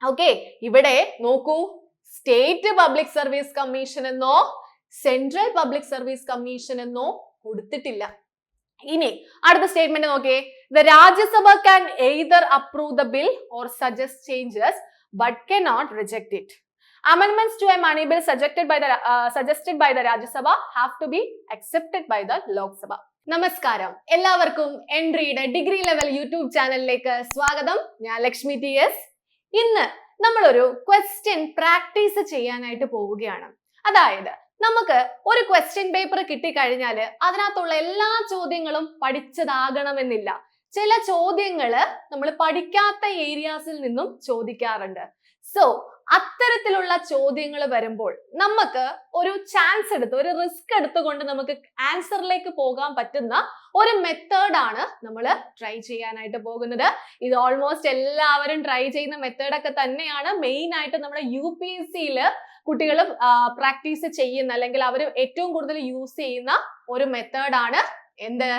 Okay, ഇവിടെ നോക്കൂ, state public service commission എന്നോ സെൻട്രൽ പബ്ലിക് സർവീസ് കമ്മീഷൻ എന്നോ കൊടുത്തിട്ടില്ല. ഇനി അടുത്ത സ്റ്റേറ്റ്മെന്റ് നോക്കിയേ, the Rajya Sabha can either approve the bill or suggest changes but cannot reject it. Amendments to a money bill suggested by the Rajya Sabha have to be accepted by the Lok Sabha. നമസ്കാരം, എല്ലാവർക്കും എൻട്രിയുടെ degree level YouTube ചാനലിലേക്ക് സ്വാഗതം. ഞാൻ Lakshmi TS. ഇന്ന് നമ്മളൊരു question practice ചെയ്യാനായിട്ട് പോവുകയാണ്. അതായത് നമുക്ക് ഒരു ക്വസ്റ്റ്യൻ പേപ്പർ കിട്ടിക്കഴിഞ്ഞാൽ അതിനകത്തുള്ള എല്ലാ ചോദ്യങ്ങളും പഠിച്ചതാകണമെന്നില്ല. ചില ചോദ്യങ്ങള് നമ്മൾ പഠിക്കാത്ത ഏരിയാസിൽ നിന്നും ചോദിക്കാറുണ്ട്. സോ അത്തരത്തിലുള്ള ചോദ്യങ്ങൾ വരുമ്പോൾ നമുക്ക് ഒരു ചാൻസ് എടുത്ത്, ഒരു റിസ്ക് എടുത്തുകൊണ്ട് നമുക്ക് ആൻസറിലേക്ക് പോകാൻ പറ്റുന്ന ഒരു മെത്തേഡാണ് നമ്മൾ ട്രൈ ചെയ്യാനായിട്ട് പോകുന്നത്. ഇത് ഓൾമോസ്റ്റ് എല്ലാവരും ട്രൈ ചെയ്യുന്ന മെത്തേഡൊക്കെ തന്നെയാണ്. മെയിൻ ആയിട്ട് നമ്മുടെ UPSC-യിൽ കുട്ടികൾ പ്രാക്ടീസ് ചെയ്യുന്ന, അല്ലെങ്കിൽ അവർ ഏറ്റവും കൂടുതൽ യൂസ് ചെയ്യുന്ന ഒരു മെത്തേഡാണ് എന്ത്?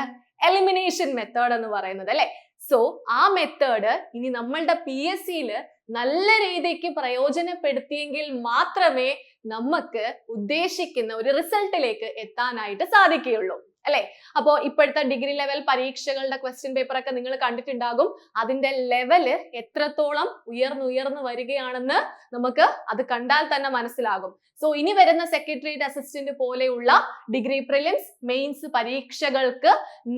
എലിമിനേഷൻ മെത്തേഡ് എന്ന് പറയുന്നത്, അല്ലെ? സോ ആ മെത്തേഡ് ഇനി നമ്മളുടെ PSC-യിൽ നല്ല രീതിക്ക് പ്രയോജനപ്പെടുത്തിയെങ്കിൽ മാത്രമേ നമുക്ക് ഉദ്ദേശിക്കുന്ന ഒരു റിസൾട്ടിലേക്ക് എത്താനായിട്ട് സാധിക്കുകയുള്ളൂ, അല്ലെ? അപ്പോ ഇപ്പോഴത്തെ ഡിഗ്രി ലെവൽ പരീക്ഷകളുടെ ക്വസ്റ്റ്യൻ പേപ്പർ ഒക്കെ നിങ്ങൾ കണ്ടിട്ടുണ്ടാകും. അതിന്റെ ലെവല് എത്രത്തോളം ഉയർന്നു വരികയാണെന്ന് നമുക്ക് അത് കണ്ടാൽ തന്നെ മനസ്സിലാകും. സോ ഇനി വരുന്ന സെക്രട്ടേറിയറ്റ് അസിസ്റ്റന്റ് പോലെയുള്ള ഡിഗ്രി പ്രിലിംസ്, മെയിൻസ് പരീക്ഷകൾക്ക്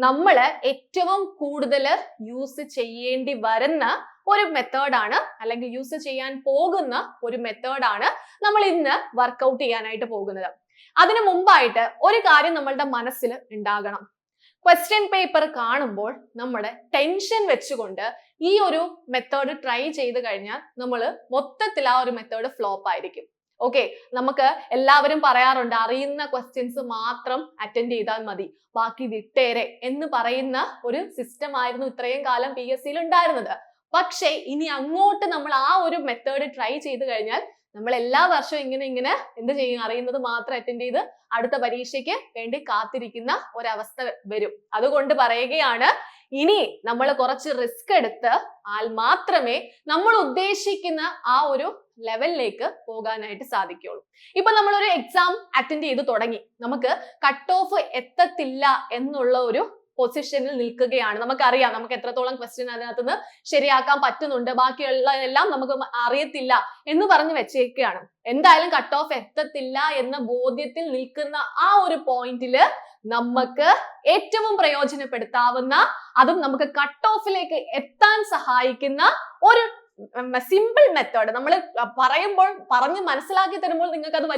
നമ്മൾ ഏറ്റവും കൂടുതൽ യൂസ് ചെയ്യേണ്ടി വരുന്ന ഒരു മെത്തേഡാണ്, അല്ലെങ്കിൽ യൂസ് ചെയ്യാൻ പോകുന്ന ഒരു മെത്തേഡാണ് നമ്മൾ ഇന്ന് വർക്ക്ഔട്ട് ചെയ്യാനായിട്ട് പോകുന്നത്. അതിനു മുമ്പായിട്ട് ഒരു കാര്യം നമ്മളുടെ മനസ്സിൽ ഉണ്ടാകണം. ക്വസ്റ്റ്യൻ പേപ്പർ കാണുമ്പോൾ നമ്മുടെ ടെൻഷൻ വെച്ചുകൊണ്ട് ഈ ഒരു മെത്തേഡ് ട്രൈ ചെയ്ത് കഴിഞ്ഞാൽ നമ്മൾ മൊത്തത്തിൽ ആ ഒരു മെത്തേഡ് ഫ്ലോപ്പ് ആയിരിക്കും. ഓക്കെ, നമുക്ക് എല്ലാവരും പറയാറുണ്ട് അറിയുന്ന ക്വസ്റ്റ്യൻസ് മാത്രം അറ്റൻഡ് ചെയ്താൽ മതി, ബാക്കി വിട്ടേരെ എന്ന് പറയുന്ന ഒരു സിസ്റ്റം ആയിരുന്നു ഇത്രയും കാലം PSC-യിൽ ഉണ്ടായിരുന്നത്. പക്ഷേ ഇനി അങ്ങോട്ട് നമ്മൾ ആ ഒരു മെത്തേഡ് ട്രൈ ചെയ്ത് കഴിഞ്ഞാൽ നമ്മൾ എല്ലാ വർഷവും ഇങ്ങനെ എന്ത് ചെയ്യും? അറിയുന്നത് മാത്രം അറ്റൻഡ് ചെയ്ത് അടുത്ത പരീക്ഷയ്ക്ക് വേണ്ടി കാത്തിരിക്കുന്ന ഒരവസ്ഥ വരും. അതുകൊണ്ട് പറയുകയാണ്, ഇനി നമ്മൾ കുറച്ച് റിസ്ക് എടുത്ത് ആൽ മാത്രമേ നമ്മൾ ഉദ്ദേശിക്കുന്ന ആ ഒരു ലെവലിലേക്ക് പോകാനായിട്ട് സാധിക്കുള്ളൂ. ഇപ്പൊ നമ്മളൊരു എക്സാം അറ്റൻഡ് ചെയ്ത് തുടങ്ങി, നമുക്ക് കട്ട് ഓഫ് എത്തത്തില്ല എന്നുള്ള ഒരു പൊസിഷനിൽ നിൽക്കുകയാണ്. നമുക്കറിയാം നമുക്ക് എത്രത്തോളം ക്വസ്റ്റ്യൻ അതിനകത്തുനിന്ന് ശരിയാക്കാൻ പറ്റുന്നുണ്ട്, ബാക്കിയുള്ള എല്ലാം നമുക്ക് അറിയത്തില്ല എന്ന് പറഞ്ഞു വെച്ചേക്കുകയാണ്. എന്തായാലും കട്ട് ഓഫ് എത്തത്തില്ല എന്ന ബോധ്യത്തിൽ നിൽക്കുന്ന ആ ഒരു പോയിന്റില് നമുക്ക് ഏറ്റവും പ്രയോജനപ്പെടുത്താവുന്ന, അതും നമുക്ക് കട്ട് ഓഫിലേക്ക് എത്താൻ സഹായിക്കുന്ന ഒരു സിമ്പിൾ മെത്തേഡ് നമ്മൾ പറഞ്ഞ് മനസ്സിലാക്കി തരുമ്പോൾ നിങ്ങൾക്ക് അത്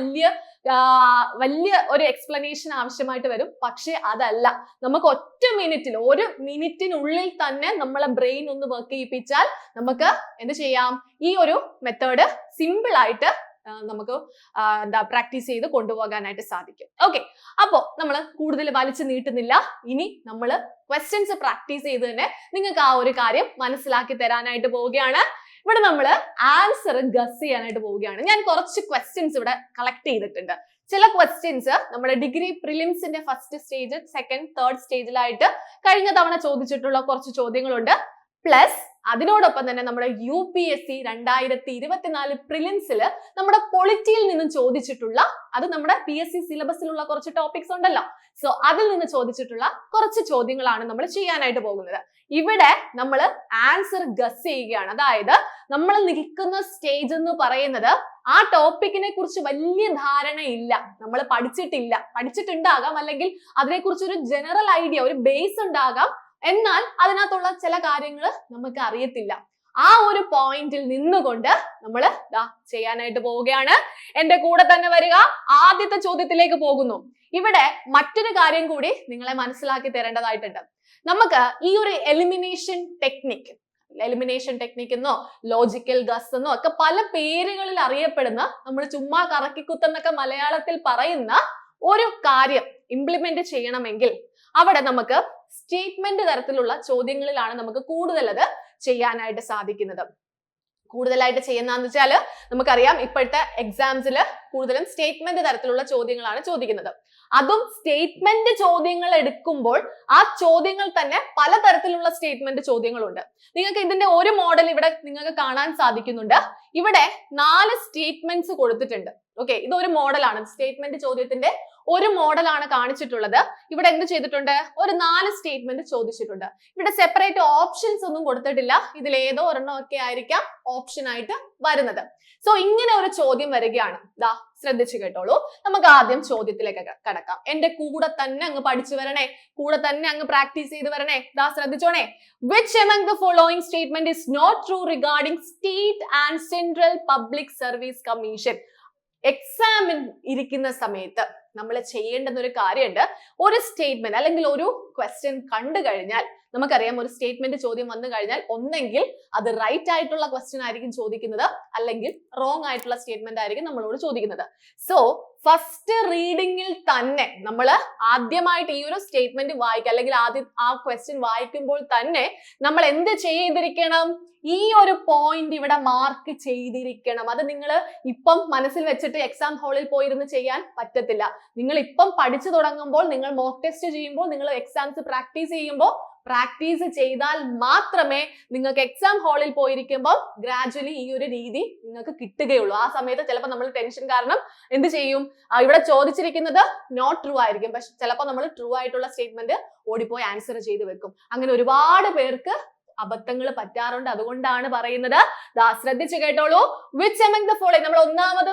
വലിയ ഒരു എക്സ്പ്ലനേഷൻ ആവശ്യമായിട്ട് വരും. പക്ഷെ അതല്ല, നമുക്ക് ഒരു മിനിറ്റിനുള്ളിൽ തന്നെ നമ്മളെ ബ്രെയിൻ ഒന്ന് വർക്ക് ചെയ്യിപ്പിച്ചാൽ നമുക്ക് എന്ത് ചെയ്യാം? ഈ ഒരു മെത്തേഡ് സിമ്പിൾ ആയിട്ട് നമുക്ക് പ്രാക്ടീസ് ചെയ്ത് കൊണ്ടുപോകാനായിട്ട് സാധിക്കും. ഓക്കെ, അപ്പോ നമ്മൾ കൂടുതൽ വലിച്ചു നീട്ടുന്നില്ല. ഇനി നമ്മൾ ക്വസ്റ്റ്യൻസ് പ്രാക്ടീസ് ചെയ്ത് തന്നെ നിങ്ങൾക്ക് ആ ഒരു കാര്യം മനസ്സിലാക്കി തരാനായിട്ട് പോവുകയാണ്. ഇവിടെ നമ്മൾ ആൻസർ ഗസ് ചെയ്യാനായിട്ട് പോവുകയാണ്. ഞാൻ കുറച്ച് ക്വസ്റ്റ്യൻസ് ഇവിടെ കളക്ട് ചെയ്തിട്ടുണ്ട്. ചില ക്വസ്റ്റ്യൻസ് നമ്മുടെ ഡിഗ്രി പ്രിലിംസിന്റെ ഫസ്റ്റ് സ്റ്റേജ്, സെക്കൻഡ്, തേർഡ് സ്റ്റേജിലായിട്ട് കഴിഞ്ഞ തവണ ചോദിച്ചിട്ടുള്ള കുറച്ച് ചോദ്യങ്ങളുണ്ട്. പ്ലസ് അതിനോടൊപ്പം തന്നെ നമ്മുടെ UPSC 2024 പ്രിലിംസിൽ നമ്മുടെ പൊളിറ്റിയിൽ നിന്നും ചോദിച്ചിട്ടുള്ള, അത് നമ്മുടെ PSC സിലബസിലുള്ള കുറച്ച് ടോപ്പിക്സ് ഉണ്ടല്ലോ, സോ അതിൽ നിന്ന് ചോദിച്ചിട്ടുള്ള കുറച്ച് ചോദ്യങ്ങളാണ് നമ്മൾ ചെയ്യാനായിട്ട് പോകുന്നത്. ഇവിടെ നമ്മൾ ആൻസർ ഗസ് ചെയ്യുകയാണ്. അതായത് നമ്മൾ നിൽക്കുന്ന സ്റ്റേജ് എന്ന് പറയുന്നത് ആ ടോപ്പിക്കിനെ കുറിച്ച് വലിയ ധാരണയില്ല, നമ്മൾ പഠിച്ചിട്ടുണ്ടാകാം, അല്ലെങ്കിൽ അതിനെക്കുറിച്ച് ഒരു ജനറൽ ഐഡിയ, ഒരു ബേസ് ഉണ്ടാകാം, എന്നാൽ അതിനകത്തുള്ള ചില കാര്യങ്ങൾ നമുക്ക് അറിയത്തില്ല. ആ ഒരു പോയിന്റിൽ നിന്നുകൊണ്ട് നമ്മൾ ചെയ്യാനായിട്ട് പോവുകയാണ്. എന്റെ കൂടെ തന്നെ വരിക. ആദ്യത്തെ ചോദ്യത്തിലേക്ക് പോകുന്നു. ഇവിടെ മറ്റൊരു കാര്യം കൂടി നിങ്ങളെ മനസ്സിലാക്കി തരേണ്ടതായിട്ടുണ്ട്. നമുക്ക് ഈ ഒരു എലിമിനേഷൻ ടെക്നിക് എന്നോ ലോജിക്കൽ ഗസ് എന്നോ ഒക്കെ പല പേരുകളിൽ അറിയപ്പെടുന്ന, നമ്മൾ ചുമ്മാ കറക്കിക്കുത്തെന്നൊക്കെ മലയാളത്തിൽ പറയുന്ന ഒരു കാര്യം ഇംപ്ലിമെന്റ് ചെയ്യണമെങ്കിൽ അവിടെ നമുക്ക് സ്റ്റേറ്റ്മെന്റ് തരത്തിലുള്ള ചോദ്യങ്ങളിലാണ് നമുക്ക് കൂടുതൽ അത് ചെയ്യാനായിട്ട് സാധിക്കുന്നത്. കൂടുതലായിട്ട് ചെയ്യുന്നതെന്ന് വെച്ചാൽ നമുക്കറിയാം ഇപ്പോഴത്തെ എക്സാംസിൽ കൂടുതലും സ്റ്റേറ്റ്മെന്റ് തരത്തിലുള്ള ചോദ്യങ്ങളാണ് ചോദിക്കുന്നത്. അതും സ്റ്റേറ്റ്മെന്റ് ചോദ്യങ്ങൾ എടുക്കുമ്പോൾ ആ ചോദ്യങ്ങൾ തന്നെ പലതരത്തിലുള്ള സ്റ്റേറ്റ്മെന്റ് ചോദ്യങ്ങളുണ്ട്. നിങ്ങൾക്ക് ഇതിന്റെ ഒരു മോഡൽ ഇവിടെ നിങ്ങൾക്ക് കാണാൻ സാധിക്കുന്നുണ്ട്. ഇവിടെ 4 സ്റ്റേറ്റ്മെന്റ്സ് കൊടുത്തിട്ടുണ്ട്. ഓക്കെ, ഇതൊരു മോഡലാണ്. സ്റ്റേറ്റ്മെന്റ് ചോദ്യത്തിന്റെ ഒരു മോഡലാണ് കാണിച്ചിട്ടുള്ളത്. ഇവിടെ എന്ത് ചെയ്തിട്ടുണ്ട്? ഒരു 4 സ്റ്റേറ്റ്മെന്റ് ചോദിച്ചിട്ടുണ്ട്. ഇവിടെ സെപ്പറേറ്റ് ഓപ്ഷൻസ് ഒന്നും കൊടുത്തിട്ടില്ല. ഇതിൽ ഏതോ ഒരെണ്ണം ഒക്കെ ആയിരിക്കാം ഓപ്ഷൻ ആയിട്ട് വരുന്നത്. സോ ഇങ്ങനെ ഒരു ചോദ്യം വരികയാണ്. ദാ ശ്രദ്ധിച്ചു കേട്ടോളൂ. നമുക്ക് ആദ്യം ചോദ്യത്തിലേക്ക് കടക്കാം. എന്റെ കൂടെ തന്നെ അങ്ങ് പഠിച്ചു വരണേ, കൂടെ തന്നെ അങ്ങ് പ്രാക്ടീസ് ചെയ്ത് വരണേ. ദാ ശ്രദ്ധിച്ചോണേ. Which among the following statement is not true regarding State and Central Public Service Commission? Examine ഇരിക്കുന്ന സമയത്ത് നമ്മൾ ചെയ്യേണ്ടുന്ന ഒരു കാര്യമുണ്ട്. ഒരു സ്റ്റേറ്റ്മെന്റ് അല്ലെങ്കിൽ ഒരു ക്വസ്റ്റ്യൻ കണ്ടു കഴിഞ്ഞാൽ നമുക്കറിയാം, ഒരു സ്റ്റേറ്റ്മെന്റ് ചോദ്യം വന്നു കഴിഞ്ഞാൽ ഒന്നെങ്കിൽ അത് റൈറ്റ് ആയിട്ടുള്ള ക്വസ്റ്റ്യൻ ആയിരിക്കും ചോദിക്കുന്നത്, അല്ലെങ്കിൽ റോങ് ആയിട്ടുള്ള സ്റ്റേറ്റ്മെന്റ് ആയിരിക്കും നമ്മളോട് ചോദിക്കുന്നത്. സോ ഫസ്റ്റ് റീഡിങ്ങിൽ തന്നെ നമ്മൾ ആദ്യമായിട്ട് ഈ ഒരു സ്റ്റേറ്റ്മെന്റ് വായിക്കുക, അല്ലെങ്കിൽ ആദ്യം ആ ക്വസ്റ്റ്യൻ വായിക്കുമ്പോൾ തന്നെ നമ്മൾ എന്ത് ചെയ്തിരിക്കണം? ഈ ഒരു പോയിന്റ് ഇവിടെ മാർക്ക് ചെയ്തിരിക്കണം. അത് നിങ്ങൾ ഇപ്പം മനസ്സിൽ വെച്ചിട്ട് എക്സാം ഹാളിൽ പോയിരുന്ന് ചെയ്യാൻ പറ്റത്തില്ല. നിങ്ങൾ ഇപ്പം പഠിച്ചു തുടങ്ങുമ്പോൾ, നിങ്ങൾ മോക്ക് ടെസ്റ്റ് ചെയ്യുമ്പോൾ, നിങ്ങൾ എക്സാംസ് പ്രാക്ടീസ് ചെയ്യുമ്പോൾ പ്രാക്ടീസ് ചെയ്താൽ മാത്രമേ നിങ്ങൾക്ക് എക്സാം ഹാളിൽ പോയിരിക്കുമ്പോൾ ഗ്രാജുവലി ഈ ഒരു രീതി നിങ്ങൾക്ക് കിട്ടുകയുള്ളൂ. ആ സമയത്ത് ചിലപ്പോൾ നമ്മൾ ടെൻഷൻ കാരണം എന്ത് ചെയ്യും? ഇവിടെ ചോദിച്ചിരിക്കുന്നത് നോട്ട് ട്രൂ ആയിരിക്കും, പക്ഷെ ചിലപ്പോൾ നമ്മൾ ട്രൂ ആയിട്ടുള്ള സ്റ്റേറ്റ്മെന്റ് ഓടിപ്പോയി ആൻസർ ചെയ്ത് വെക്കും. അങ്ങനെ ഒരുപാട് പേർക്ക് അബദ്ധങ്ങൾ പറ്റാറുണ്ട്. അതുകൊണ്ടാണ് പറയുന്നത്. ദാ ശ്രദ്ധിച്ചു കേട്ടോളൂ. വിച്ച് among the following, നമ്മൾ ഒന്നാമത്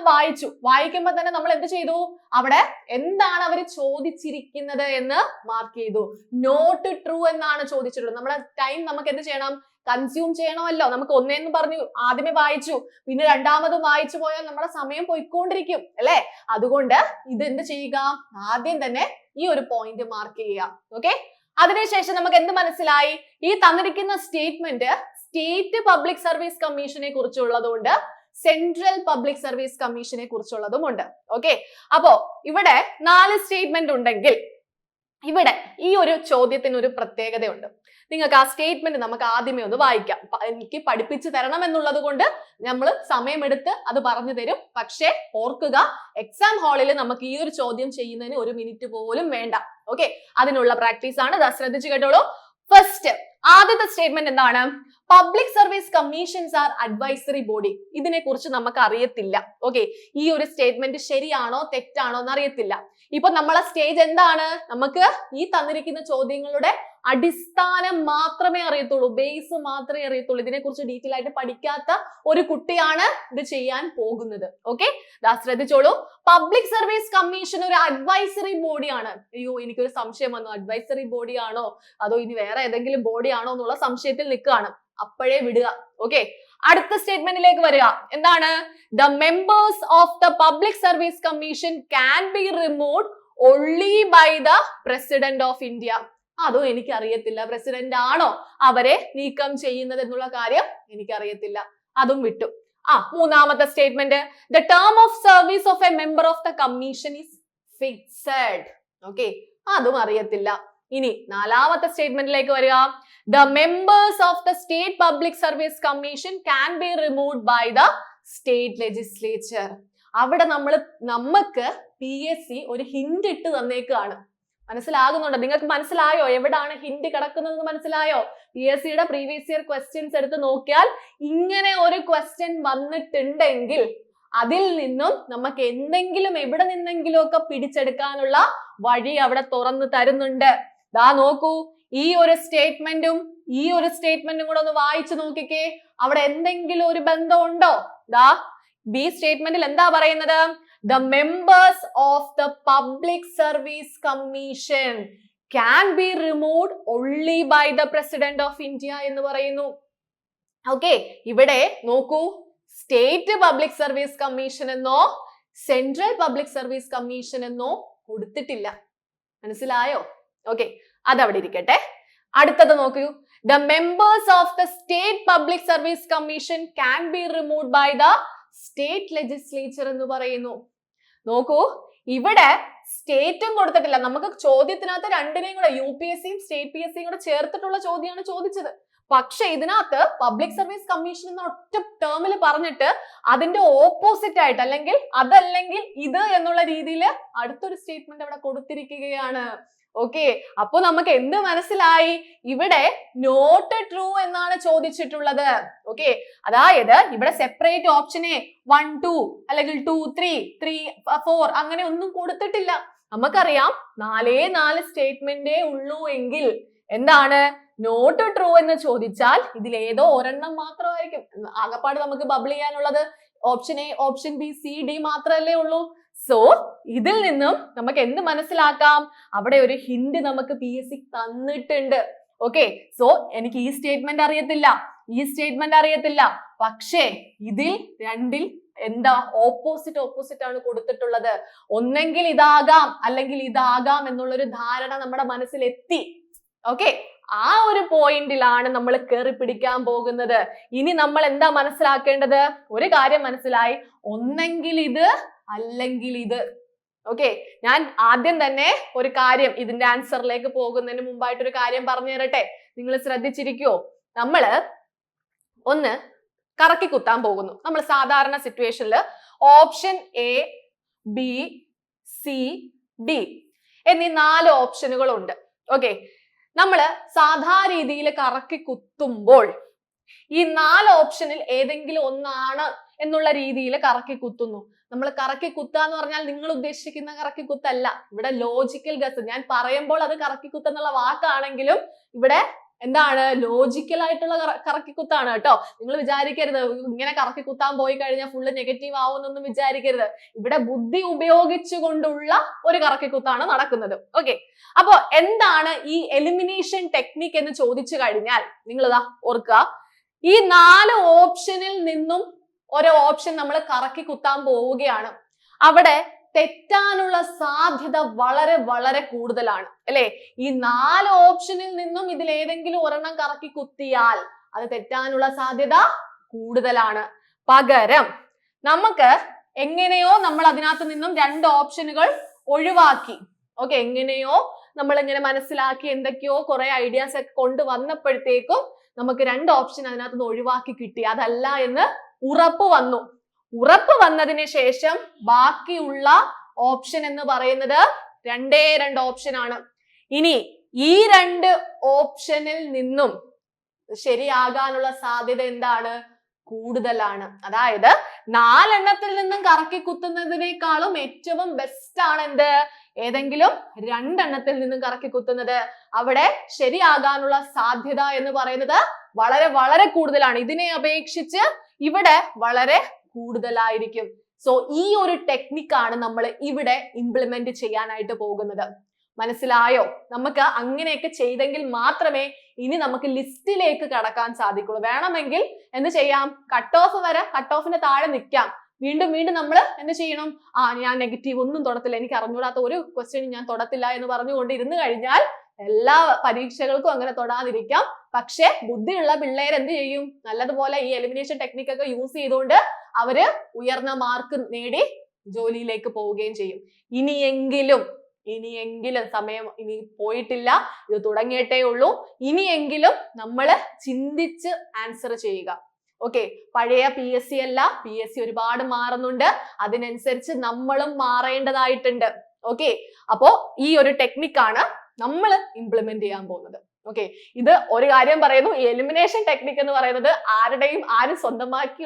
വായിക്കുമ്പോൾ തന്നെ നമ്മൾ എന്ത് ചെയ്തു? അവിടെ എന്താണ് അവർ ചോദിച്ചിരിക്കുന്നത് എന്ന് മാർക്ക് ചെയ്തു. നോട്ട് ട്രൂ എന്നാണ് ചോദിച്ചിട്ടുള്ളത്. നമ്മുടെ ടൈം നമുക്ക് എന്ത് ചെയ്യണം? കൺസ്യൂം ചെയ്യണമല്ലോ. നമുക്ക് ഒന്നേന്ന് പറഞ്ഞു ആദ്യമേ വായിച്ചു, പിന്നെ രണ്ടാമതും വായിച്ചു പോയാൽ നമ്മുടെ സമയം പോയിക്കൊണ്ടിരിക്കും അല്ലെ? അതുകൊണ്ട് ഇത് എന്ത് ചെയ്യുക? ആദ്യം തന്നെ ഈ ഒരു പോയിന്റ് മാർക്ക് ചെയ്യുക. ഓക്കെ, അതിനുശേഷം നമുക്ക് എന്ത് മനസ്സിലായി? ഈ തന്നിരിക്കുന്ന സ്റ്റേറ്റ്മെന്റ് സ്റ്റേറ്റ് പബ്ലിക് സർവീസ് കമ്മീഷനെ കുറിച്ചുള്ളതുകൊണ്ട് സെൻട്രൽ പബ്ലിക് സർവീസ് കമ്മീഷനെ കുറിച്ചുള്ളതുമുണ്ട്. ഓക്കെ, അപ്പോ ഇവിടെ 4 സ്റ്റേറ്റ്മെന്റ് ഉണ്ടെങ്കിൽ ഇവിടെ ഈ ഒരു ചോദ്യത്തിന് ഒരു പ്രത്യേകതയുണ്ട്. നിങ്ങൾക്ക് ആ സ്റ്റേറ്റ്മെന്റ് നമുക്ക് ആദ്യമേ ഒന്ന് വായിക്കാം. എനിക്ക് പഠിപ്പിച്ചു തരണം എന്നുള്ളത് കൊണ്ട് നമ്മൾ സമയമെടുത്ത് അത് പറഞ്ഞു തരും. പക്ഷെ ഓർക്കുക, എക്സാം ഹാളിൽ നമുക്ക് ഈ ഒരു ചോദ്യം ചെയ്യുന്നതിന് 1 മിനിറ്റ് പോലും വേണ്ട. ഓക്കെ, അതിനുള്ള പ്രാക്ടീസ് ആണ്. ശ്രദ്ധിച്ചു കേട്ടോളൂ. ഫസ്റ്റ് ആദ്യത്തെ സ്റ്റേറ്റ്മെന്റ് എന്താണ്? Public service commissions are advisory body. ഇതിനെ കുറിച്ച് നമുക്ക് അറിയത്തില്ല. ഓക്കെ, ഈ ഒരു സ്റ്റേറ്റ്മെന്റ് ശരിയാണോ തെറ്റാണോ എന്ന് അറിയത്തില്ല. ഇപ്പൊ നമ്മളെ സ്റ്റേജ് എന്താണ്? നമുക്ക് ഈ തന്നിരിക്കുന്ന ചോദ്യങ്ങളുടെ അടിസ്ഥാനം മാത്രമേ അറിയത്തുള്ളൂ, ബേസ് മാത്രമേ അറിയത്തുള്ളൂ. ഇതിനെക്കുറിച്ച് ഡീറ്റെയിൽ ആയിട്ട് പഠിക്കാത്ത ഒരു കുട്ടിയാണ് ഇത് ചെയ്യാൻ പോകുന്നത്. ഓക്കെ, ശ്രദ്ധിച്ചോളൂ. പബ്ലിക് സർവീസ് കമ്മീഷൻ ഒരു അഡ്വൈസറി ബോഡിയാണ്. അയ്യോ, എനിക്കൊരു സംശയം വന്നു, അഡ്വൈസറി ബോഡി ആണോ അതോ ഇനി വേറെ ഏതെങ്കിലും ബോഡി ആണോ എന്നുള്ള സംശയത്തിൽ നിൽക്കുകയാണ്. അപ്പോഴേ വിടുക. ഓക്കെ, അടുത്ത സ്റ്റേറ്റ്മെന്റിലേക്ക് വരിക. എന്താണ്? The members of the public service commission can be removed only by the president of India. അതും എനിക്കറിയത്തില്ല. പ്രസിഡന്റ് ആണോ അവരെ നീക്കം ചെയ്യുന്നത് എന്നുള്ള കാര്യം എനിക്കറിയത്തില്ല. അതും വിട്ടു. മൂന്നാമത്തെ statement, the term of service of a member of the commission is fixed. Okay, അതും അറിയത്തില്ല. ഇനി നാലാമത്തെ സ്റ്റേറ്റ്മെന്റിലേക്ക് വരിക. The members of the state public service commission can be removed by the state legislature. അവിടെ നമുക്ക് PSC ഒരു ഹിന്റ് ഇട്ട് തന്നേക്കാണ്. മനസ്സിലാകുന്നുണ്ടോ? നിങ്ങൾക്ക് മനസ്സിലായോ എവിടാണ് ഹിന്റ് കിടക്കുന്നത്? മനസ്സിലായോ? PSCയുടെ പ്രീവിയസ് ഇയർ ക്വസ്റ്റ്യൻസ് എടുത്ത് നോക്കിയാൽ ഇങ്ങനെ ഒരു ക്വസ്റ്റ്യൻ വന്നിട്ടുണ്ടെങ്കിൽ അതിൽ നിന്നും നമുക്ക് എന്തെങ്കിലും എവിടെ നിന്നെങ്കിലും ഒക്കെ പിടിച്ചെടുക്കാനുള്ള വഴി അവിടെ തുറന്നു തരുന്നുണ്ട്. ദാ നോക്കൂ, ഈ ഒരു സ്റ്റേറ്റ്മെന്റും കൂടെ ഒന്ന് വായിച്ചു നോക്കിക്കേ. അവിടെ എന്തെങ്കിലും ഒരു ബന്ധമുണ്ടോ? ദാ ബി സ്റ്റേറ്റ്മെന്റിൽ എന്താ പറയുന്നത്? The members of the Public Service Commission can be removed only by the President of India എന്ന് പറയുന്നു. ഓക്കെ, ഇവിടെ നോക്കൂ, സ്റ്റേറ്റ് പബ്ലിക് സർവീസ് കമ്മീഷൻ എന്നോ സെൻട്രൽ പബ്ലിക് സർവീസ് കമ്മീഷൻ എന്നോ കൊടുത്തിട്ടില്ല. മനസ്സിലായോ? ഓക്കെ, അതവിടെ ഇരിക്കട്ടെ. അടുത്തത് നോക്കൂ. The members of the State Public Service Commission can be removed by the state legislature എന്ന് പറയുന്നു. നോക്കൂ, ഇവിടെ സ്റ്റേറ്റും കൊടുത്തിട്ടില്ല. നമുക്ക് ചോദ്യത്തിനകത്ത് രണ്ടിനെയും കൂടെ UPSCയും സ്റ്റേറ്റ് PSCയും കൂടെ ചേർത്തിട്ടുള്ള ചോദ്യമാണ് ചോദിച്ചത്. പക്ഷെ ഇതിനകത്ത് പബ്ലിക് സർവീസ് കമ്മീഷൻ എന്ന ഒറ്റ ടേമിൽ പറഞ്ഞിട്ട് അതിന്റെ ഓപ്പോസിറ്റ് ആയിട്ട് അല്ലെങ്കിൽ അതല്ലെങ്കിൽ ഇത് എന്നുള്ള രീതിയിൽ അടുത്തൊരു സ്റ്റേറ്റ്മെന്റ് അവിടെ കൊടുത്തിരിക്കുകയാണ്. ഓക്കെ, അപ്പൊ നമുക്ക് എന്ത് മനസ്സിലായി? ഇവിടെ നോട്ട് ട്രൂ എന്നാണ് ചോദിച്ചിട്ടുള്ളത്. ഓക്കെ, അതായത് ഇവിടെ സെപ്പറേറ്റ് ഓപ്ഷനെ 1 2 അല്ലെങ്കിൽ 2 3 3 4 അങ്ങനെ ഒന്നും കൊടുത്തിട്ടില്ല. നമുക്കറിയാം 4 സ്റ്റേറ്റ്മെന്റേ ഉള്ളൂ എങ്കിൽ എന്താണ് നോട്ട് ട്രൂ എന്ന് ചോദിച്ചാൽ ഇതിൽ ഏതോ ഒരെണ്ണം മാത്രമായിരിക്കും. ആകപ്പാട് നമുക്ക് ബബിൾ ചെയ്യാനുള്ളത് option A, option B, C, D മാത്രമല്ലേ ഉള്ളൂ. സോ ഇതിൽ നിന്നും നമുക്ക് എന്ത് മനസ്സിലാക്കാം? അവിടെ ഒരു ഹിന്റ് നമുക്ക് PSC തന്നിട്ടുണ്ട്. ഓക്കെ, സോ എനിക്ക് ഈ സ്റ്റേറ്റ്മെന്റ് അറിയത്തില്ല, ഈ സ്റ്റേറ്റ്മെന്റ് അറിയത്തില്ല, പക്ഷേ ഇതിൽ രണ്ടിൽ എന്താ ഓപ്പോസിറ്റ് ആണ് കൊടുത്തിട്ടുള്ളത്. ഒന്നെങ്കിൽ ഇതാകാം അല്ലെങ്കിൽ ഇതാകാം എന്നുള്ളൊരു ധാരണ നമ്മുടെ മനസ്സിൽ എത്തി. ഓക്കെ, ആ ഒരു പോയിന്റിലാണ് നമ്മൾ കയറി പിടിക്കാൻ പോകുന്നത്. ഇനി നമ്മൾ എന്താ മനസ്സിലാക്കേണ്ടത്? ഒരു കാര്യം മനസ്സിലായി, ഒന്നെങ്കിൽ ഇത് അല്ലെങ്കിൽ ഇത്. ഓക്കെ, ഞാൻ ആദ്യം തന്നെ ഒരു കാര്യം ഇതിന്റെ ആൻസറിലേക്ക് പോകുന്നതിന് മുമ്പായിട്ട് ഒരു കാര്യം പറഞ്ഞു തരട്ടെ. നിങ്ങൾ ശ്രദ്ധിച്ചിരിക്കുവോ? നമ്മള് ഒന്ന് കറക്കി കുത്താൻ പോകുന്നു. നമ്മൾ സാധാരണ സിറ്റുവേഷനിൽ option A, B, C, D എന്നീ 4 ഓപ്ഷനുകൾ ഉണ്ട്. ഓക്കെ, നമ്മള് സാധാരണ രീതിയിൽ കറക്കി കുത്തുമ്പോൾ ഈ 4 ഓപ്ഷനിൽ ഏതെങ്കിലും ഒന്നാണ് എന്നുള്ള രീതിയിൽ കറക്കി കുത്തുന്നു. നമ്മൾ കറക്കി കുത്താന്ന് പറഞ്ഞാൽ നിങ്ങൾ ഉദ്ദേശിക്കുന്ന കറക്കി കുത്തല്ല. ഇവിടെ ലോജിക്കൽ ഗസ്, ഞാൻ പറയുമ്പോൾ അത് കറക്കി കുത്തെന്നുള്ള വാക്കാണെങ്കിലും ഇവിടെ എന്താണ് ലോജിക്കൽ ആയിട്ടുള്ള കറക്കി കുത്താണ് കേട്ടോ. നിങ്ങൾ വിചാരിക്കരുത് ഇങ്ങനെ കറക്കി കുത്താൻ പോയി കഴിഞ്ഞാൽ ഫുള്ള് നെഗറ്റീവ് ആവുമെന്നൊന്നും വിചാരിക്കരുത്. ഇവിടെ ബുദ്ധി ഉപയോഗിച്ചുകൊണ്ടുള്ള ഒരു കറക്കി കുത്താണ് നടക്കുന്നത്. ഓക്കെ, അപ്പോ എന്താണ് ഈ എലിമിനേഷൻ ടെക്നിക് എന്ന് ചോദിച്ചു കഴിഞ്ഞാൽ നിങ്ങൾ ഇതാ ഓർക്കുക, ഈ 4 ഓപ്ഷനിൽ നിന്നും ഒരു ഓപ്ഷൻ നമ്മൾ കറക്കി കുത്താൻ പോവുകയാണ്. അവിടെ തെറ്റാനുള്ള സാധ്യത വളരെ വളരെ കൂടുതലാണ് അല്ലെ. ഈ 4 ഓപ്ഷനിൽ നിന്നും ഇതിൽ ഏതെങ്കിലും ഒരെണ്ണം കറക്കി കുത്തിയാൽ അത് തെറ്റാനുള്ള സാധ്യത കൂടുതലാണ്. പകരം നമുക്ക് എങ്ങനെയോ നമ്മൾ അതിനകത്ത് നിന്നും 2 ഓപ്ഷനുകൾ ഒഴിവാക്കി. ഓക്കെ, എങ്ങനെയോ നമ്മൾ ഇങ്ങനെ മനസ്സിലാക്കി എന്തൊക്കെയോ കുറെ ഐഡിയാസ് ഒക്കെ കൊണ്ടുവന്നപ്പോഴത്തേക്കും നമുക്ക് 2 ഓപ്ഷൻ അതിനകത്ത് നിന്ന് ഒഴിവാക്കി കിട്ടി. അതല്ല എന്ന് ഉറപ്പ് വന്നു. ഉറപ്പ് വന്നതിന് ശേഷം ബാക്കിയുള്ള ഓപ്ഷൻ എന്ന് പറയുന്നത് 2 ഓപ്ഷൻ ആണ്. ഇനി ഈ 2 ഓപ്ഷനിൽ നിന്നും ശരിയാകാനുള്ള സാധ്യത എന്താണ്? കൂടുതലാണ്. അതായത് 4 എണ്ണത്തിൽ നിന്നും കറക്കി കുത്തുന്നതിനേക്കാളും ഏറ്റവും ബെസ്റ്റ് ആണ് എന്ത്? ഏതെങ്കിലും 2 എണ്ണത്തിൽ നിന്നും കറക്കി കുത്തുന്നത്. അവിടെ ശരിയാകാനുള്ള സാധ്യത എന്ന് പറയുന്നത് വളരെ വളരെ കൂടുതലാണ്. ഇതിനെ അപേക്ഷിച്ച് ഇവിടെ വളരെ കൂടുതലായിരിക്കും. സോ ഈ ഒരു ടെക്നിക്കാണ് നമ്മൾ ഇവിടെ ഇംപ്ലിമെന്റ് ചെയ്യാനായിട്ട് പോകുന്നത്. മനസ്സിലായോ? നമുക്ക് അങ്ങനെയൊക്കെ ചെയ്തെങ്കിൽ മാത്രമേ ഇനി നമുക്ക് ലിസ്റ്റിലേക്ക് കടക്കാൻ സാധിക്കുള്ളൂ. വേണമെങ്കിൽ എന്ത് ചെയ്യാം? കട്ട് ഓഫ് വരെ, കട്ട് ഓഫിന് താഴെ നിൽക്കാം. വീണ്ടും വീണ്ടും നമ്മൾ എന്ത് ചെയ്യണം? ഞാൻ നെഗറ്റീവ് ഒന്നും തൊടത്തില്ല, എനിക്ക് അറിഞ്ഞൂടാത്ത ഒരു ക്വസ്റ്റ്യനും ഞാൻ തൊടത്തില്ല എന്ന് പറഞ്ഞുകൊണ്ട് ഇരുന്ന് കഴിഞ്ഞാൽ എല്ലാ പരീക്ഷകൾക്കും അങ്ങനെ തൊടാതിരിക്കാം. പക്ഷെ ബുദ്ധിയുള്ള പിള്ളേർ എന്ത് ചെയ്യും? നല്ലതുപോലെ ഈ എലിമിനേഷൻ ടെക്നിക് ഒക്കെ യൂസ് ചെയ്തുകൊണ്ട് അവര് ഉയർന്ന മാർക്ക് നേടി ജോലിയിലേക്ക് പോവുകയും ചെയ്യും. ഇനിയെങ്കിലും സമയം ഇനി പോയിട്ടില്ല, ഇത് തുടങ്ങിയിട്ടേ ഉള്ളൂ. ഇനിയെങ്കിലും നമ്മൾ ചിന്തിച്ച് ആൻസർ ചെയ്യുക. ഓക്കെ, പഴയ PSC അല്ല, PSC ഒരുപാട് മാറുന്നുണ്ട്. അതിനനുസരിച്ച് നമ്മളും മാറേണ്ടതായിട്ടുണ്ട്. ഓക്കെ, അപ്പോ ഈ ഒരു ടെക്നിക്കാണ് നമ്മൾ ഇംപ്ലിമെന്റ് ചെയ്യാൻ പോകുന്നത്. ഓക്കെ, ഇത് ഒരു കാര്യം പറയുന്നു, ഈ എലിമിനേഷൻ ടെക്നിക് എന്ന് പറയുന്നത് ആരും സ്വന്തമാക്കി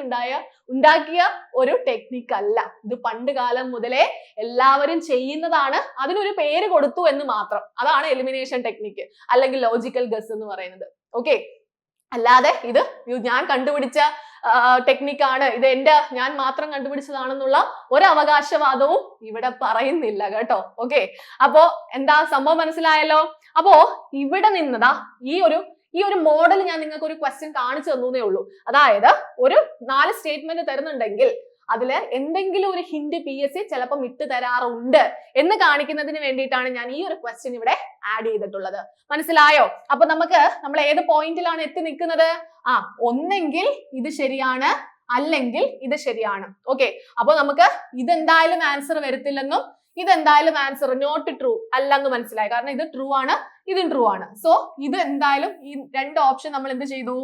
ഉണ്ടാക്കിയ ഒരു ടെക്നിക് അല്ല. ഇത് പണ്ട് കാലം മുതലേ എല്ലാവരും ചെയ്യുന്നതാണ്. അതിനൊരു പേര് കൊടുത്തു എന്ന് മാത്രം. അതാണ് എലിമിനേഷൻ ടെക്നിക് അല്ലെങ്കിൽ ലോജിക്കൽ ഗസ് എന്ന് പറയുന്നത്. ഓക്കെ, അല്ലാതെ ഇത് ഞാൻ കണ്ടുപിടിച്ച ടെക്നിക്കാണ്, ഇത് ഞാൻ മാത്രം കണ്ടുപിടിച്ചതാണെന്നുള്ള ഒരു അവകാശവാദവും ഇവിടെ പറയുന്നില്ല കേട്ടോ. ഓക്കെ, അപ്പോ എന്താ സംഭവം മനസ്സിലായല്ലോ? അപ്പോ ഇവിടെ നിന്നതാ ഈ ഒരു മോഡൽ ഞാൻ നിങ്ങൾക്ക് ഒരു ക്വസ്റ്റ്യൻ കാണിച്ചു തന്നേ ഉള്ളൂ. അതായത് ഒരു 4 സ്റ്റേറ്റ്മെന്റ് തരുന്നുണ്ടെങ്കിൽ അതില് എന്തെങ്കിലും ഒരു ഹിന്റ് PSC ചിലപ്പം ഇട്ട് തരാറുണ്ട് എന്ന് കാണിക്കുന്നതിന് വേണ്ടിയിട്ടാണ് ഞാൻ ഈ ഒരു ക്വസ്റ്റ്യൻ ഇവിടെ ആഡ് ചെയ്തിട്ടുള്ളത്. മനസ്സിലായോ? അപ്പൊ നമ്മൾ ഏത് പോയിന്റിലാണ് എത്തി നിൽക്കുന്നത്? ഒന്നെങ്കിൽ ഇത് ശരിയാണ്, അല്ലെങ്കിൽ ഇത് ശരിയാണ്. ഓക്കെ, അപ്പൊ നമുക്ക് ഇതെന്തായാലും ആൻസർ വരത്തില്ലെന്നും ഇതെന്തായാലും ആൻസർ നോട്ട് ട്രൂ അല്ലെന്ന് മനസ്സിലായി. കാരണം ഇത് ട്രൂ ആണ്, ഇതും ട്രൂ ആണ്. സോ ഇത് എന്തായാലും ഈ രണ്ട് ഓപ്ഷൻ നമ്മൾ എന്ത് ചെയ്തു?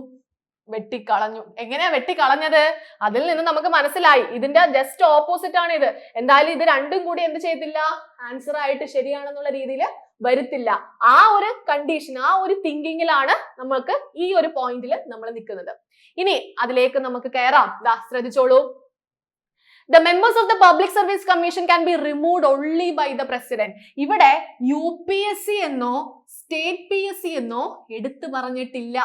വെട്ടിക്കളഞ്ഞു. എങ്ങനെയാ വെട്ടിക്കളഞ്ഞത്? അതിൽ നിന്ന് നമുക്ക് മനസ്സിലായി ഇതിന്റെ ജസ്റ്റ് ഓപ്പോസിറ്റ് ആണ് ഇത്. എന്തായാലും ഇത് രണ്ടും കൂടി എന്ത് ചെയ്യത്തില്ല? ആൻസർ ആയിട്ട് ശരിയാണെന്നുള്ള രീതിയിൽ വരുത്തില്ല. ആ ഒരു കണ്ടീഷൻ, ആ ഒരു തിങ്കിങ്ങിലാണ് നമ്മൾക്ക് ഈ ഒരു പോയിന്റിൽ നമ്മൾ നിൽക്കുന്നത്. ഇനി അതിലേക്ക് നമുക്ക് കയറാം. ദാ ശ്രദ്ധിച്ചോളൂ. The members of the Public Service Commission can be removed only by the President. ഇവിടെ UPSC എന്നോ സ്റ്റേറ്റ് PSC എന്നോ എടുത്തു പറഞ്ഞിട്ടില്ല.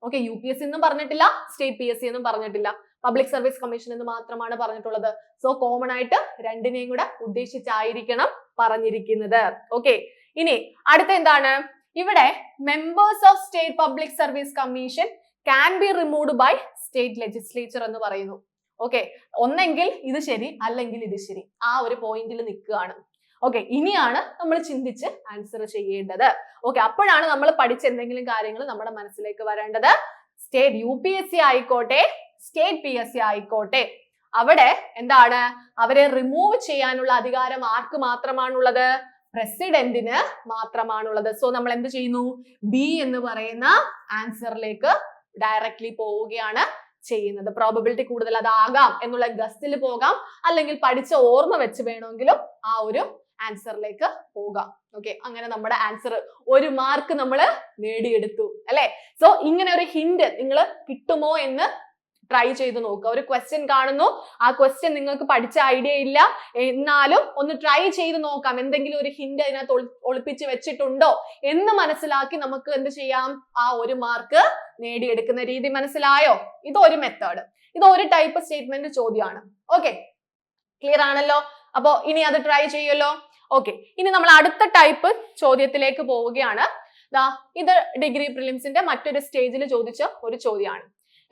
ഓക്കെ, UPSC എന്നും പറഞ്ഞിട്ടില്ല, സ്റ്റേറ്റ് PSC എന്നും പറഞ്ഞിട്ടില്ല. പബ്ലിക് സർവീസ് കമ്മീഷൻ എന്ന് മാത്രമാണ് പറഞ്ഞിട്ടുള്ളത്. സോ കോമൺ ആയിട്ട് രണ്ടിനെയും കൂടെ ഉദ്ദേശിച്ചായിരിക്കണം പറഞ്ഞിരിക്കുന്നത്. ഓക്കെ, ഇനി അടുത്ത എന്താണ്? ഇവിടെ members of state public service commission can be removed by state legislature എന്ന് പറയുന്നു. ഓക്കെ, ഒന്നെങ്കിൽ ഇത് ശരി അല്ലെങ്കിൽ ഇത് ശരി, ആ ഒരു പോയിന്റിൽ നിൽക്കുകയാണ്. ഓക്കെ, ഇനിയാണ് നമ്മൾ ചിന്തിച്ച് ആൻസർ ചെയ്യേണ്ടത്. ഓക്കെ, അപ്പോഴാണ് നമ്മൾ പഠിച്ച എന്തെങ്കിലും കാര്യങ്ങൾ നമ്മുടെ മനസ്സിലേക്ക് വരേണ്ടത്. സ്റ്റേറ്റ് UPSC ആയിക്കോട്ടെ, സ്റ്റേറ്റ് PSC ആയിക്കോട്ടെ, അവിടെ എന്താണ്? അവരെ റിമൂവ് ചെയ്യാനുള്ള അധികാരം ആർക്ക് മാത്രമാണുള്ളത്? പ്രസിഡന്റിന് മാത്രമാണുള്ളത്. സോ നമ്മൾ എന്ത് ചെയ്യുന്നു? ബി എന്ന് പറയുന്ന ആൻസറിലേക്ക് ഡയറക്ട്ലി പോവുകയാണ് ചെയ്യുന്നത്. പ്രോബബിലിറ്റി കൂടുതൽ അതാകാം എന്നുള്ള ഗസ്റ്റിൽ പോകാം, അല്ലെങ്കിൽ പഠിച്ച ഓർമ്മ വെച്ച് വേണമെങ്കിലും ആ ഒരു ആൻസറിലേക്ക് പോകാം. ഓക്കെ, അങ്ങനെ നമ്മുടെ ആൻസർ 1 മാർക്ക് നമ്മൾ നേടിയെടുത്തു അല്ലെ. സോ ഇങ്ങനെ ഒരു ഹിന്റ് നിങ്ങൾ കിട്ടുമോ എന്ന് ട്രൈ ചെയ്ത് നോക്കുക. ഒരു ക്വസ്റ്റ്യൻ കാണുന്നു, ആ ക്വസ്റ്റ്യൻ നിങ്ങൾക്ക് പഠിച്ച ഐഡിയ ഇല്ല, എന്നാലും ഒന്ന് ട്രൈ ചെയ്ത് നോക്കാം. എന്തെങ്കിലും ഒരു ഹിന്റ് അതിനകത്ത് ഒളിപ്പിച്ച് വെച്ചിട്ടുണ്ടോ എന്ന് മനസ്സിലാക്കി നമുക്ക് എന്ത് ചെയ്യാം? ആ 1 മാർക്ക് നേടിയെടുക്കുന്ന രീതി മനസ്സിലായോ? ഇതൊരു മെത്തേഡ്, ഇത് ഒരു ടൈപ്പ് സ്റ്റേറ്റ്മെന്റ് ചോദ്യമാണ്. ഓക്കെ, ക്ലിയർ ആണല്ലോ? അപ്പോ ഇനി അത് ട്രൈ ചെയ്യുമല്ലോ. ഓക്കെ, ഇനി നമ്മൾ അടുത്ത ടൈപ്പ് ചോദ്യത്തിലേക്ക് പോവുകയാണ്. ഇത് ഡിഗ്രി പ്രിലിംസിന്റെ മറ്റൊരു സ്റ്റേജിൽ ചോദിച്ച ഒരു ചോദ്യമാണ്.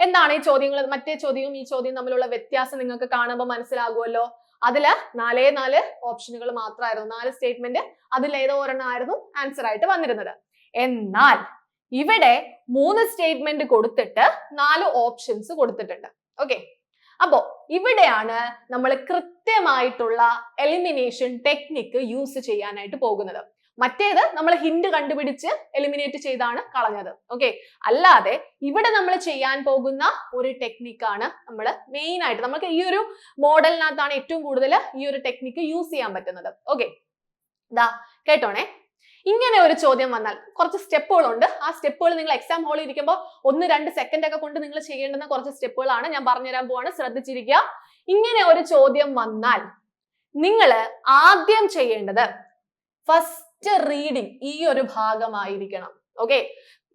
എന്താണ് ഈ ചോദ്യങ്ങൾ? മറ്റേ ചോദ്യവും ഈ ചോദ്യം തമ്മിലുള്ള വ്യത്യാസം നിങ്ങൾക്ക് കാണുമ്പോൾ മനസ്സിലാകുമല്ലോ. അതില് 4 ഓപ്ഷനുകൾ മാത്രമായിരുന്നു, 4 സ്റ്റേറ്റ്മെന്റ്, അതിൽ ഏതോ ഒരെണ്ണമായിരുന്നു ആൻസർ ആയിട്ട് വന്നിരുന്നത്. എന്നാൽ ഇവിടെ 3 സ്റ്റേറ്റ്മെന്റ് കൊടുത്തിട്ട് 4 ഓപ്ഷൻസ് കൊടുത്തിട്ടുണ്ട്. ഓക്കെ, അപ്പോ ഇവിടെയാണ് നമ്മൾ കൃത്യമായിട്ടുള്ള എലിമിനേഷൻ ടെക്നിക്ക് യൂസ് ചെയ്യാനായിട്ട് പോകുന്നത്. മറ്റേത് നമ്മൾ ഹിന്റ് കണ്ടുപിടിച്ച് എലിമിനേറ്റ് ചെയ്താണ് കളഞ്ഞത്. ഓക്കെ, അല്ലാതെ ഇവിടെ നമ്മൾ ചെയ്യാൻ പോകുന്ന ഒരു ടെക്നിക്കാണ് നമ്മൾ മെയിൻ ആയിട്ട്, നമുക്ക് ഈ ഒരു മോഡലിനകത്താണ് ഏറ്റവും കൂടുതൽ ഈ ഒരു ടെക്നിക്ക് യൂസ് ചെയ്യാൻ പറ്റുന്നത്. ഓക്കെ, കേട്ടോണേ. ഇങ്ങനെ ഒരു ചോദ്യം വന്നാൽ കുറച്ച് സ്റ്റെപ്പുകളുണ്ട്. ആ സ്റ്റെപ്പുകൾ നിങ്ങൾ എക്സാം ഹാളിൽ ഇരിക്കുമ്പോൾ 1-2 സെക്കൻഡ് ഒക്കെ കൊണ്ട് നിങ്ങൾ ചെയ്യേണ്ടുന്ന കുറച്ച് സ്റ്റെപ്പുകളാണ് ഞാൻ പറഞ്ഞുതരാൻ പോവാണ്. ശ്രദ്ധിച്ചിരിക്കുക. ഇങ്ങനെ ഒരു ചോദ്യം വന്നാൽ നിങ്ങൾ ആദ്യം ചെയ്യേണ്ടത് ഫസ്റ്റ് റീഡിങ് ഈ ഒരു ഭാഗമായിരിക്കണം. ഓക്കെ,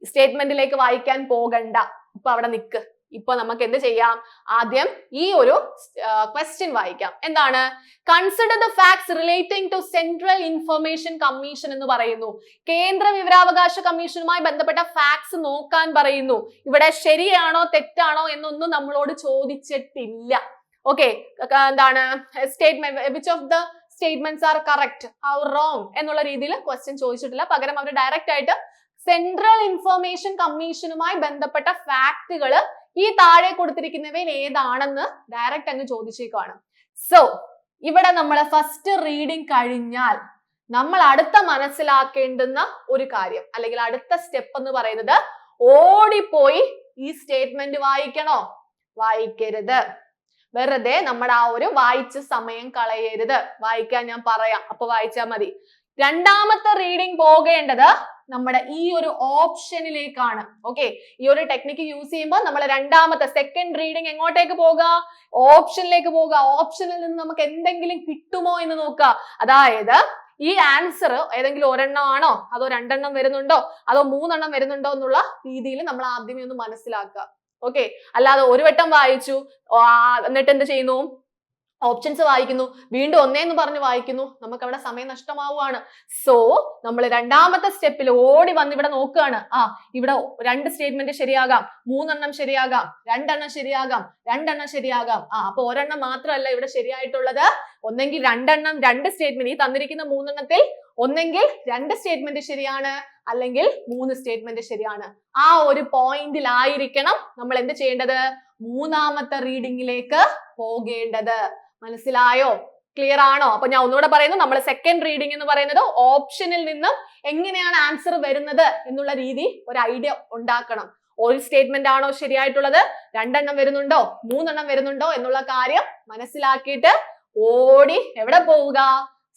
സ്റ്റേറ്റ്മെന്റിലേക്ക് വായിക്കാൻ പോകണ്ട, ഇപ്പൊ അവിടെ നിൽക്ക്. ഇപ്പൊ നമുക്ക് എന്ത് ചെയ്യാം? ആദ്യം ഈ ഒരു ക്വസ്റ്റ്യൻ വായിക്കാം. എന്താണ്? Consider the facts relating to central information commission എന്ന് പറയുന്നു. കേന്ദ്ര വിവരാവകാശ കമ്മീഷനുമായി ബന്ധപ്പെട്ട ഫാക്ട്സ് നോക്കാൻ പറയുന്നു. ഇവിടെ ശരിയാണോ തെറ്റാണോ എന്നൊന്നും നമ്മളോട് ചോദിച്ചിട്ടില്ല. ഓക്കെ, എന്താണ് statement, which of the statements are correct, how wrong എന്നുള്ള രീതിയിൽ ക്വസ്റ്റ്യൻ ചോദിച്ചിട്ടില്ല. പകരം അവർ ഡയറക്റ്റ് ആയിട്ട് സെൻട്രൽ ഇൻഫർമേഷൻ കമ്മീഷനുമായി ബന്ധപ്പെട്ട ഫാക്ടുകൾ ഈ താഴെ കൊടുത്തിരിക്കുന്നവയിൽ ഏതാണെന്ന് ഡയറക്റ്റ് അങ്ങ് ചോദിച്ചേക്കാണ്. സോ ഇവിടെ നമ്മൾ ഫസ്റ്റ് റീഡിങ് കഴിഞ്ഞാൽ നമ്മൾ അടുത്ത മനസ്സിലാക്കേണ്ടുന്ന ഒരു കാര്യം അല്ലെങ്കിൽ അടുത്ത സ്റ്റെപ്പ് എന്ന് പറയുന്നത്, ഓടിപ്പോയി ഈ സ്റ്റേറ്റ്മെന്റ് വായിക്കണോ? വായിക്കരുത്. വെറുതെ നമ്മുടെ ആ ഒരു വായിച്ച സമയം കളയരുത്. വായിക്കാൻ ഞാൻ പറയാം, അപ്പൊ വായിച്ചാൽ മതി. രണ്ടാമത്തെ റീഡിങ് പോകേണ്ടത് നമ്മുടെ ഈ ഒരു ഓപ്ഷനിലേക്കാണ്. ഓക്കെ, ഈ ഒരു ടെക്നിക്ക് യൂസ് ചെയ്യുമ്പോൾ നമ്മൾ രണ്ടാമത്തെ സെക്കൻഡ് റീഡിങ് എങ്ങോട്ടേക്ക് പോകുക? ഓപ്ഷനിലേക്ക് പോകുക. ഓപ്ഷനിൽ നിന്ന് നമുക്ക് എന്തെങ്കിലും കിട്ടുമോ എന്ന് നോക്കുക. അതായത് ഈ ആൻസർ ഏതെങ്കിലും ഒരെണ്ണം ആണോ, അതോ 2 എണ്ണം വരുന്നുണ്ടോ, അതോ 3 എണ്ണം വരുന്നുണ്ടോ എന്നുള്ള രീതിയിൽ നമ്മൾ ആദ്യമേ ഒന്ന് മനസ്സിലാക്കുക. ഓക്കെ, അല്ലാതെ ഒരു വട്ടം വായിച്ചു എന്നിട്ട് എന്ത് ചെയ്യുന്നു? ഓപ്ഷൻസ് വായിക്കുന്നു, വീണ്ടും ഒന്നേന്ന് പറഞ്ഞ് വായിക്കുന്നു, നമുക്ക് അവിടെ സമയം നഷ്ടമാവുകയാണ്. സോ നമ്മൾ രണ്ടാമത്തെ സ്റ്റെപ്പിൽ ഓടി വന്ന് ഇവിടെ നോക്കുകയാണ്. ഇവിടെ 2 സ്റ്റേറ്റ്മെന്റ് ശരിയാകാം, 3 എണ്ണം ശരിയാകാം, 2 എണ്ണം ശരിയാകാം, 2 എണ്ണം ശരിയാകാം. അപ്പൊ ഒരെണ്ണം മാത്രമല്ല ഇവിടെ ശരിയായിട്ടുള്ളത്. ഒന്നെങ്കിൽ 2 എണ്ണം, 2 സ്റ്റേറ്റ്മെന്റ്, ഈ തന്നിരിക്കുന്ന 3 എണ്ണത്തിൽ ഒന്നെങ്കിൽ 2 സ്റ്റേറ്റ്മെന്റ് ശരിയാണ്, അല്ലെങ്കിൽ 3 സ്റ്റേറ്റ്മെന്റ് ശരിയാണ്. ആ ഒരു പോയിന്റിലായിരിക്കണം നമ്മൾ എന്ത് ചെയ്യേണ്ടത്? മൂന്നാമത്തെ റീഡിങ്ങിലേക്ക് പോകേണ്ടത്. മനസ്സിലായോ? ക്ലിയർ ആണോ? അപ്പൊ ഞാൻ ഒന്നുകൂടെ പറയുന്നു, നമ്മൾ സെക്കൻഡ് റീഡിംഗ് എന്ന് പറയുന്നത് ഓപ്ഷനിൽ നിന്നും എങ്ങനെയാണ് ആൻസർ വരുന്നത് എന്നുള്ള രീതി ഒരു ഐഡിയ ഉണ്ടാക്കണം. ഒരു സ്റ്റേറ്റ്മെന്റ് ആണോ ശരിയായിട്ടുള്ളത്, രണ്ടെണ്ണം വരുന്നുണ്ടോ, മൂന്നെണ്ണം വരുന്നുണ്ടോ എന്നുള്ള കാര്യം മനസ്സിലാക്കിയിട്ട് ഓടി എവിടെ പോവുക?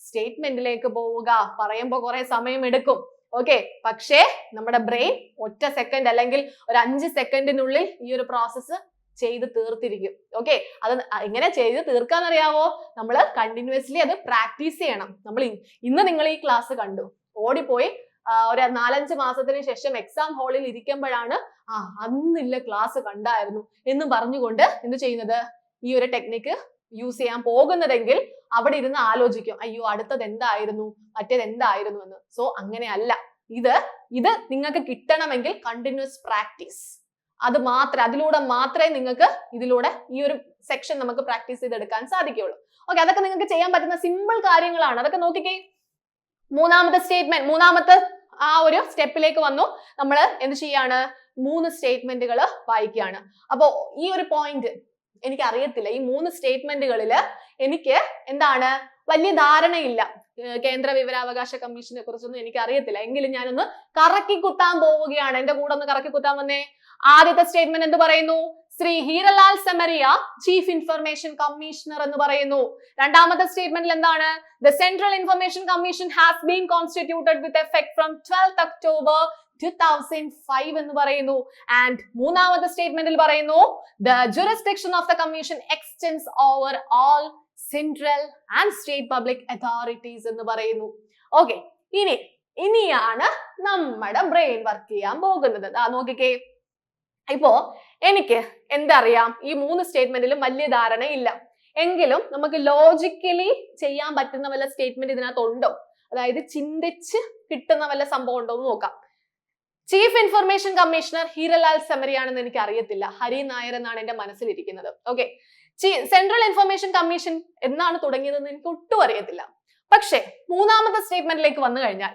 സ്റ്റേറ്റ്മെന്റിലേക്ക് പോവുക. പറയുമ്പോൾ കുറെ സമയം എടുക്കും. ഓക്കെ, പക്ഷേ നമ്മുടെ ബ്രെയിൻ ഒറ്റ സെക്കൻഡ് അല്ലെങ്കിൽ ഒരു 5 സെക്കൻഡിനുള്ളിൽ ഈ ഒരു പ്രോസസ്സ് ചെയ്ത് തീർത്തിരിക്കും. ഓക്കെ, അത് എങ്ങനെ ചെയ്ത് തീർക്കാന്നറിയാവോ? നമ്മൾ കണ്ടിന്യൂസ്ലി അത് പ്രാക്ടീസ് ചെയ്യണം. നമ്മൾ ഇന്ന് നിങ്ങൾ ഈ ക്ലാസ് കണ്ടു, ഓടിപ്പോയി ഒരു 4-5 മാസത്തിന് ശേഷം എക്സാം ഹാളിൽ ഇരിക്കുമ്പോഴാണ് അന്നില്ല ക്ലാസ് കണ്ടായിരുന്നു എന്ന് പറഞ്ഞുകൊണ്ട് എന്ത് ചെയ്യുന്നത്? ഈ ഒരു ടെക്നിക്ക് യൂസ് ചെയ്യാൻ പോകുന്നതെങ്കിൽ അവിടെ ഇരുന്ന് ആലോചിക്കും, അയ്യോ അടുത്തത് എന്തായിരുന്നു, മറ്റേത് എന്തായിരുന്നു എന്ന്. സോ അങ്ങനെയല്ല. ഇത് നിങ്ങൾക്ക് കിട്ടണമെങ്കിൽ കണ്ടിന്യൂസ് പ്രാക്ടീസ്, അത് മാത്രം, അതിലൂടെ മാത്രമേ നിങ്ങൾക്ക് ഇതിലൂടെ ഈ ഒരു സെക്ഷൻ നമുക്ക് പ്രാക്ടീസ് ചെയ്തെടുക്കാൻ സാധിക്കുകയുള്ളൂ. ഓക്കെ, അതൊക്കെ നിങ്ങൾക്ക് ചെയ്യാൻ പറ്റുന്ന സിമ്പിൾ കാര്യങ്ങളാണ്. അതൊക്കെ നോക്കിക്കേ. മൂന്നാമത്തെ സ്റ്റേറ്റ്മെന്റ്, മൂന്നാമത്തെ ആ ഒരു സ്റ്റെപ്പിലേക്ക് വന്നു. നമ്മൾ എന്ത് ചെയ്യാണ്? 3 സ്റ്റേറ്റ്മെന്റുകൾ വായിക്കുകയാണ്. അപ്പോ ഈ ഒരു പോയിന്റ് എനിക്ക് അറിയത്തില്ല, ഈ 3 സ്റ്റേറ്റ്മെന്റുകളില് എനിക്ക് എന്താണ് വലിയ ധാരണയില്ല. കേന്ദ്ര വിവരാവകാശ കമ്മീഷനെ കുറിച്ചൊന്നും എനിക്ക് അറിയത്തില്ല. എങ്കിലും ഞാനൊന്ന് കറക്കി കുത്താൻ പോവുകയാണ്. എന്റെ കൂടെ ഒന്ന് കറക്കി കുത്താൻ വന്നേ. ആദ്യത്തെ സ്റ്റേറ്റ്മെന്റ് എന്ത് പറയുന്നു? Shri Hiralal Samariya chief information commissioner എന്ന് പറയുന്നു. രണ്ടാമത്തെ സ്റ്റേറ്റ്മെന്റിൽ എന്താണ്? The central information commission has been constituted with effect from 12th October 2005 എന്ന് പറയുന്നു. ആൻഡ് മൂന്നാമത്തെ സ്റ്റേറ്റ്മെന്റിൽ പറയുന്നു the jurisdiction of the commission extends over all central and state public authorities എന്ന് പറയുന്നു. ഓക്കെ, ഇനിയാണ് നമ്മുടെ ബ്രെയിൻ വർക്ക് ചെയ്യാൻ പോകുന്നത്. നോക്കിക്കേ, ഇപ്പോ എനിക്ക് എന്തറിയാം? ഈ 3 സ്റ്റേറ്റ്മെന്റിലും വലിയ ധാരണയില്ല. എങ്കിലും നമുക്ക് ലോജിക്കലി ചെയ്യാൻ പറ്റുന്ന വല്ല സ്റ്റേറ്റ്മെന്റ് ഇതിനകത്ത് ഉണ്ടോ, അതായത് ചിന്തിച്ച് കിട്ടുന്ന വല്ല സംഭവം ഉണ്ടോ എന്ന് നോക്കാം. ചീഫ് ഇൻഫർമേഷൻ കമ്മീഷണർ ഹീരലാൽ സെമരിയ ആണെന്ന് എനിക്ക് അറിയത്തില്ല. ഹരി നായർ എന്നാണ് എന്റെ മനസ്സിലിരിക്കുന്നത്. ഓക്കെ, സെൻട്രൽ ഇൻഫർമേഷൻ കമ്മീഷൻ എന്നാണ് തുടങ്ങിയതെന്ന് എനിക്ക് ഒട്ടും അറിയത്തില്ല. പക്ഷേ മൂന്നാമത്തെ സ്റ്റേറ്റ്മെന്റിലേക്ക് വന്നു കഴിഞ്ഞാൽ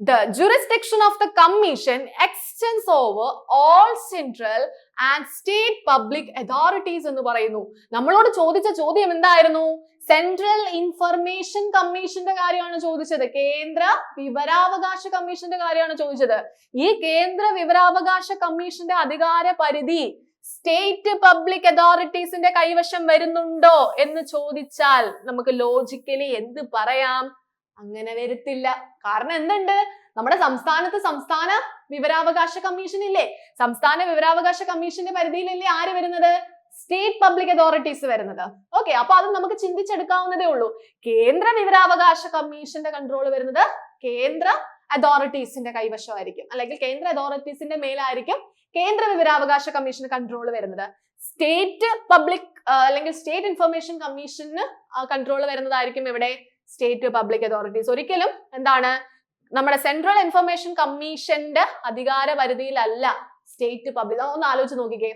the jurisdiction of the commission extends over all central and state public authorities എന്ന് പറയുന്നു. നമ്മളോട് ചോദിച്ച ചോദ്യം എന്തായിരുന്നു? സെൻട്രൽ ഇൻഫർമേഷൻ കമ്മീഷന്റെ കാര്യമാണ് ചോദിച്ചത്. കേന്ദ്ര വിവരാവകാശ കമ്മീഷന്റെ കാര്യമാണ് ചോദിച്ചത്. ഈ കേന്ദ്ര വിവരാവകാശ കമ്മീഷന്റെ അധികാര പരിധി സ്റ്റേറ്റ് പബ്ലിക് അതോറിറ്റീസിന്റെ കൈവശം വരുന്നുണ്ടോ എന്ന് ചോദിച്ചാൽ നമുക്ക് ലോജിക്കലി എന്ത് പറയാം? അങ്ങനെ വരത്തില്ല. കാരണം എന്തുണ്ട്? നമ്മുടെ സംസ്ഥാനത്ത് സംസ്ഥാന വിവരാവകാശ കമ്മീഷൻ ഇല്ലേ? സംസ്ഥാന വിവരാവകാശ കമ്മീഷന്റെ പരിധിയിലല്ലേ ആര് വരുന്നത്? സ്റ്റേറ്റ് പബ്ലിക് അതോറിറ്റീസ് വരുന്നത്. ഓക്കെ, അപ്പൊ അത് നമുക്ക് ചിന്തിച്ചെടുക്കാവുന്നതേ ഉള്ളൂ. കേന്ദ്ര വിവരാവകാശ കമ്മീഷന്റെ കൺട്രോൾ വരുന്നത് കേന്ദ്ര അതോറിറ്റീസിന്റെ കൈവശമായിരിക്കും, അല്ലെങ്കിൽ കേന്ദ്ര അതോറിറ്റീസിന്റെ മേലായിരിക്കും കേന്ദ്ര വിവരാവകാശ കമ്മീഷന് കൺട്രോൾ വരുന്നത്. സ്റ്റേറ്റ് പബ്ലിക് അല്ലെങ്കിൽ സ്റ്റേറ്റ് ഇൻഫർമേഷൻ കമ്മീഷന് കൺട്രോൾ വരുന്നതായിരിക്കും ഇവിടെ സ്റ്റേറ്റ് പബ്ലിക് അതോറിറ്റീസ്. ഒരിക്കലും എന്താണ് നമ്മുടെ സെൻട്രൽ ഇൻഫർമേഷൻ കമ്മീഷന്റെ അധികാര പരിധിയിലല്ല സ്റ്റേറ്റ് പബ്ലിക്. ഒന്ന് ആലോചിച്ച് നോക്കിക്കേ,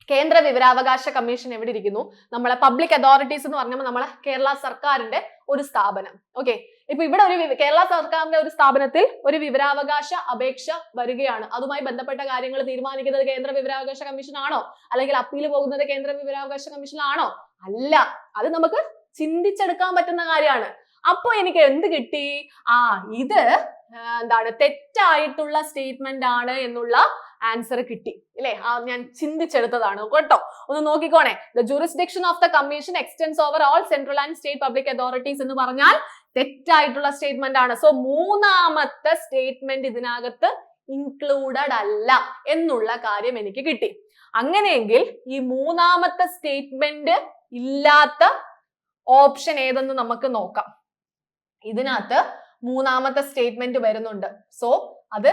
കേന്ദ്ര വിവരാവകാശ കമ്മീഷൻ എവിടെ ഇരിക്കുന്നു? നമ്മളെ പബ്ലിക് അതോറിറ്റീസ് എന്ന് പറഞ്ഞാൽ നമ്മളെ കേരള സർക്കാരിന്റെ ഒരു സ്ഥാപനം. ഓക്കെ, ഇപ്പൊ ഇവിടെ ഒരു കേരള സർക്കാരിന്റെ ഒരു സ്ഥാപനത്തിൽ ഒരു വിവരാവകാശ അപേക്ഷ വരികയാണ്. അതുമായി ബന്ധപ്പെട്ട കാര്യങ്ങൾ തീരുമാനിക്കുന്നത് കേന്ദ്ര വിവരാവകാശ കമ്മീഷൻ ആണോ? അല്ലെങ്കിൽ അപ്പീൽ പോകുന്നത് കേന്ദ്ര വിവരാവകാശ കമ്മീഷൻ ആണോ? അല്ല. അത് നമുക്ക് ചിന്തിച്ചെടുക്കാൻ പറ്റുന്ന കാര്യമാണ്. അപ്പൊ എനിക്ക് എന്ത് കിട്ടി? ഇത് എന്താണ് തെറ്റായിട്ടുള്ള സ്റ്റേറ്റ്മെന്റ് ആണ് എന്നുള്ള ആൻസർ കിട്ടി അല്ലെ? ഞാൻ ചിന്തിച്ചെടുത്തതാണ് കേട്ടോ. ഒന്ന് നോക്കിക്കോണേ. The jurisdiction of the commission extends over all central and state public authorities എന്ന് പറഞ്ഞാൽ തെറ്റായിട്ടുള്ള സ്റ്റേറ്റ്മെന്റ് ആണ്. സോ മൂന്നാമത്തെ സ്റ്റേറ്റ്മെന്റ് ഇതിനകത്ത് ഇൻക്ലൂഡഡ് അല്ല എന്നുള്ള കാര്യം എനിക്ക് കിട്ടി. അങ്ങനെയെങ്കിൽ ഈ മൂന്നാമത്തെ സ്റ്റേറ്റ്മെന്റ് ഇല്ലാത്ത ഓപ്ഷൻ ഏതെന്ന് നമുക്ക് നോക്കാം. ഇതിനകത്ത് മൂന്നാമത്തെ സ്റ്റേറ്റ്മെന്റ് വരുന്നുണ്ട്. സോ അത്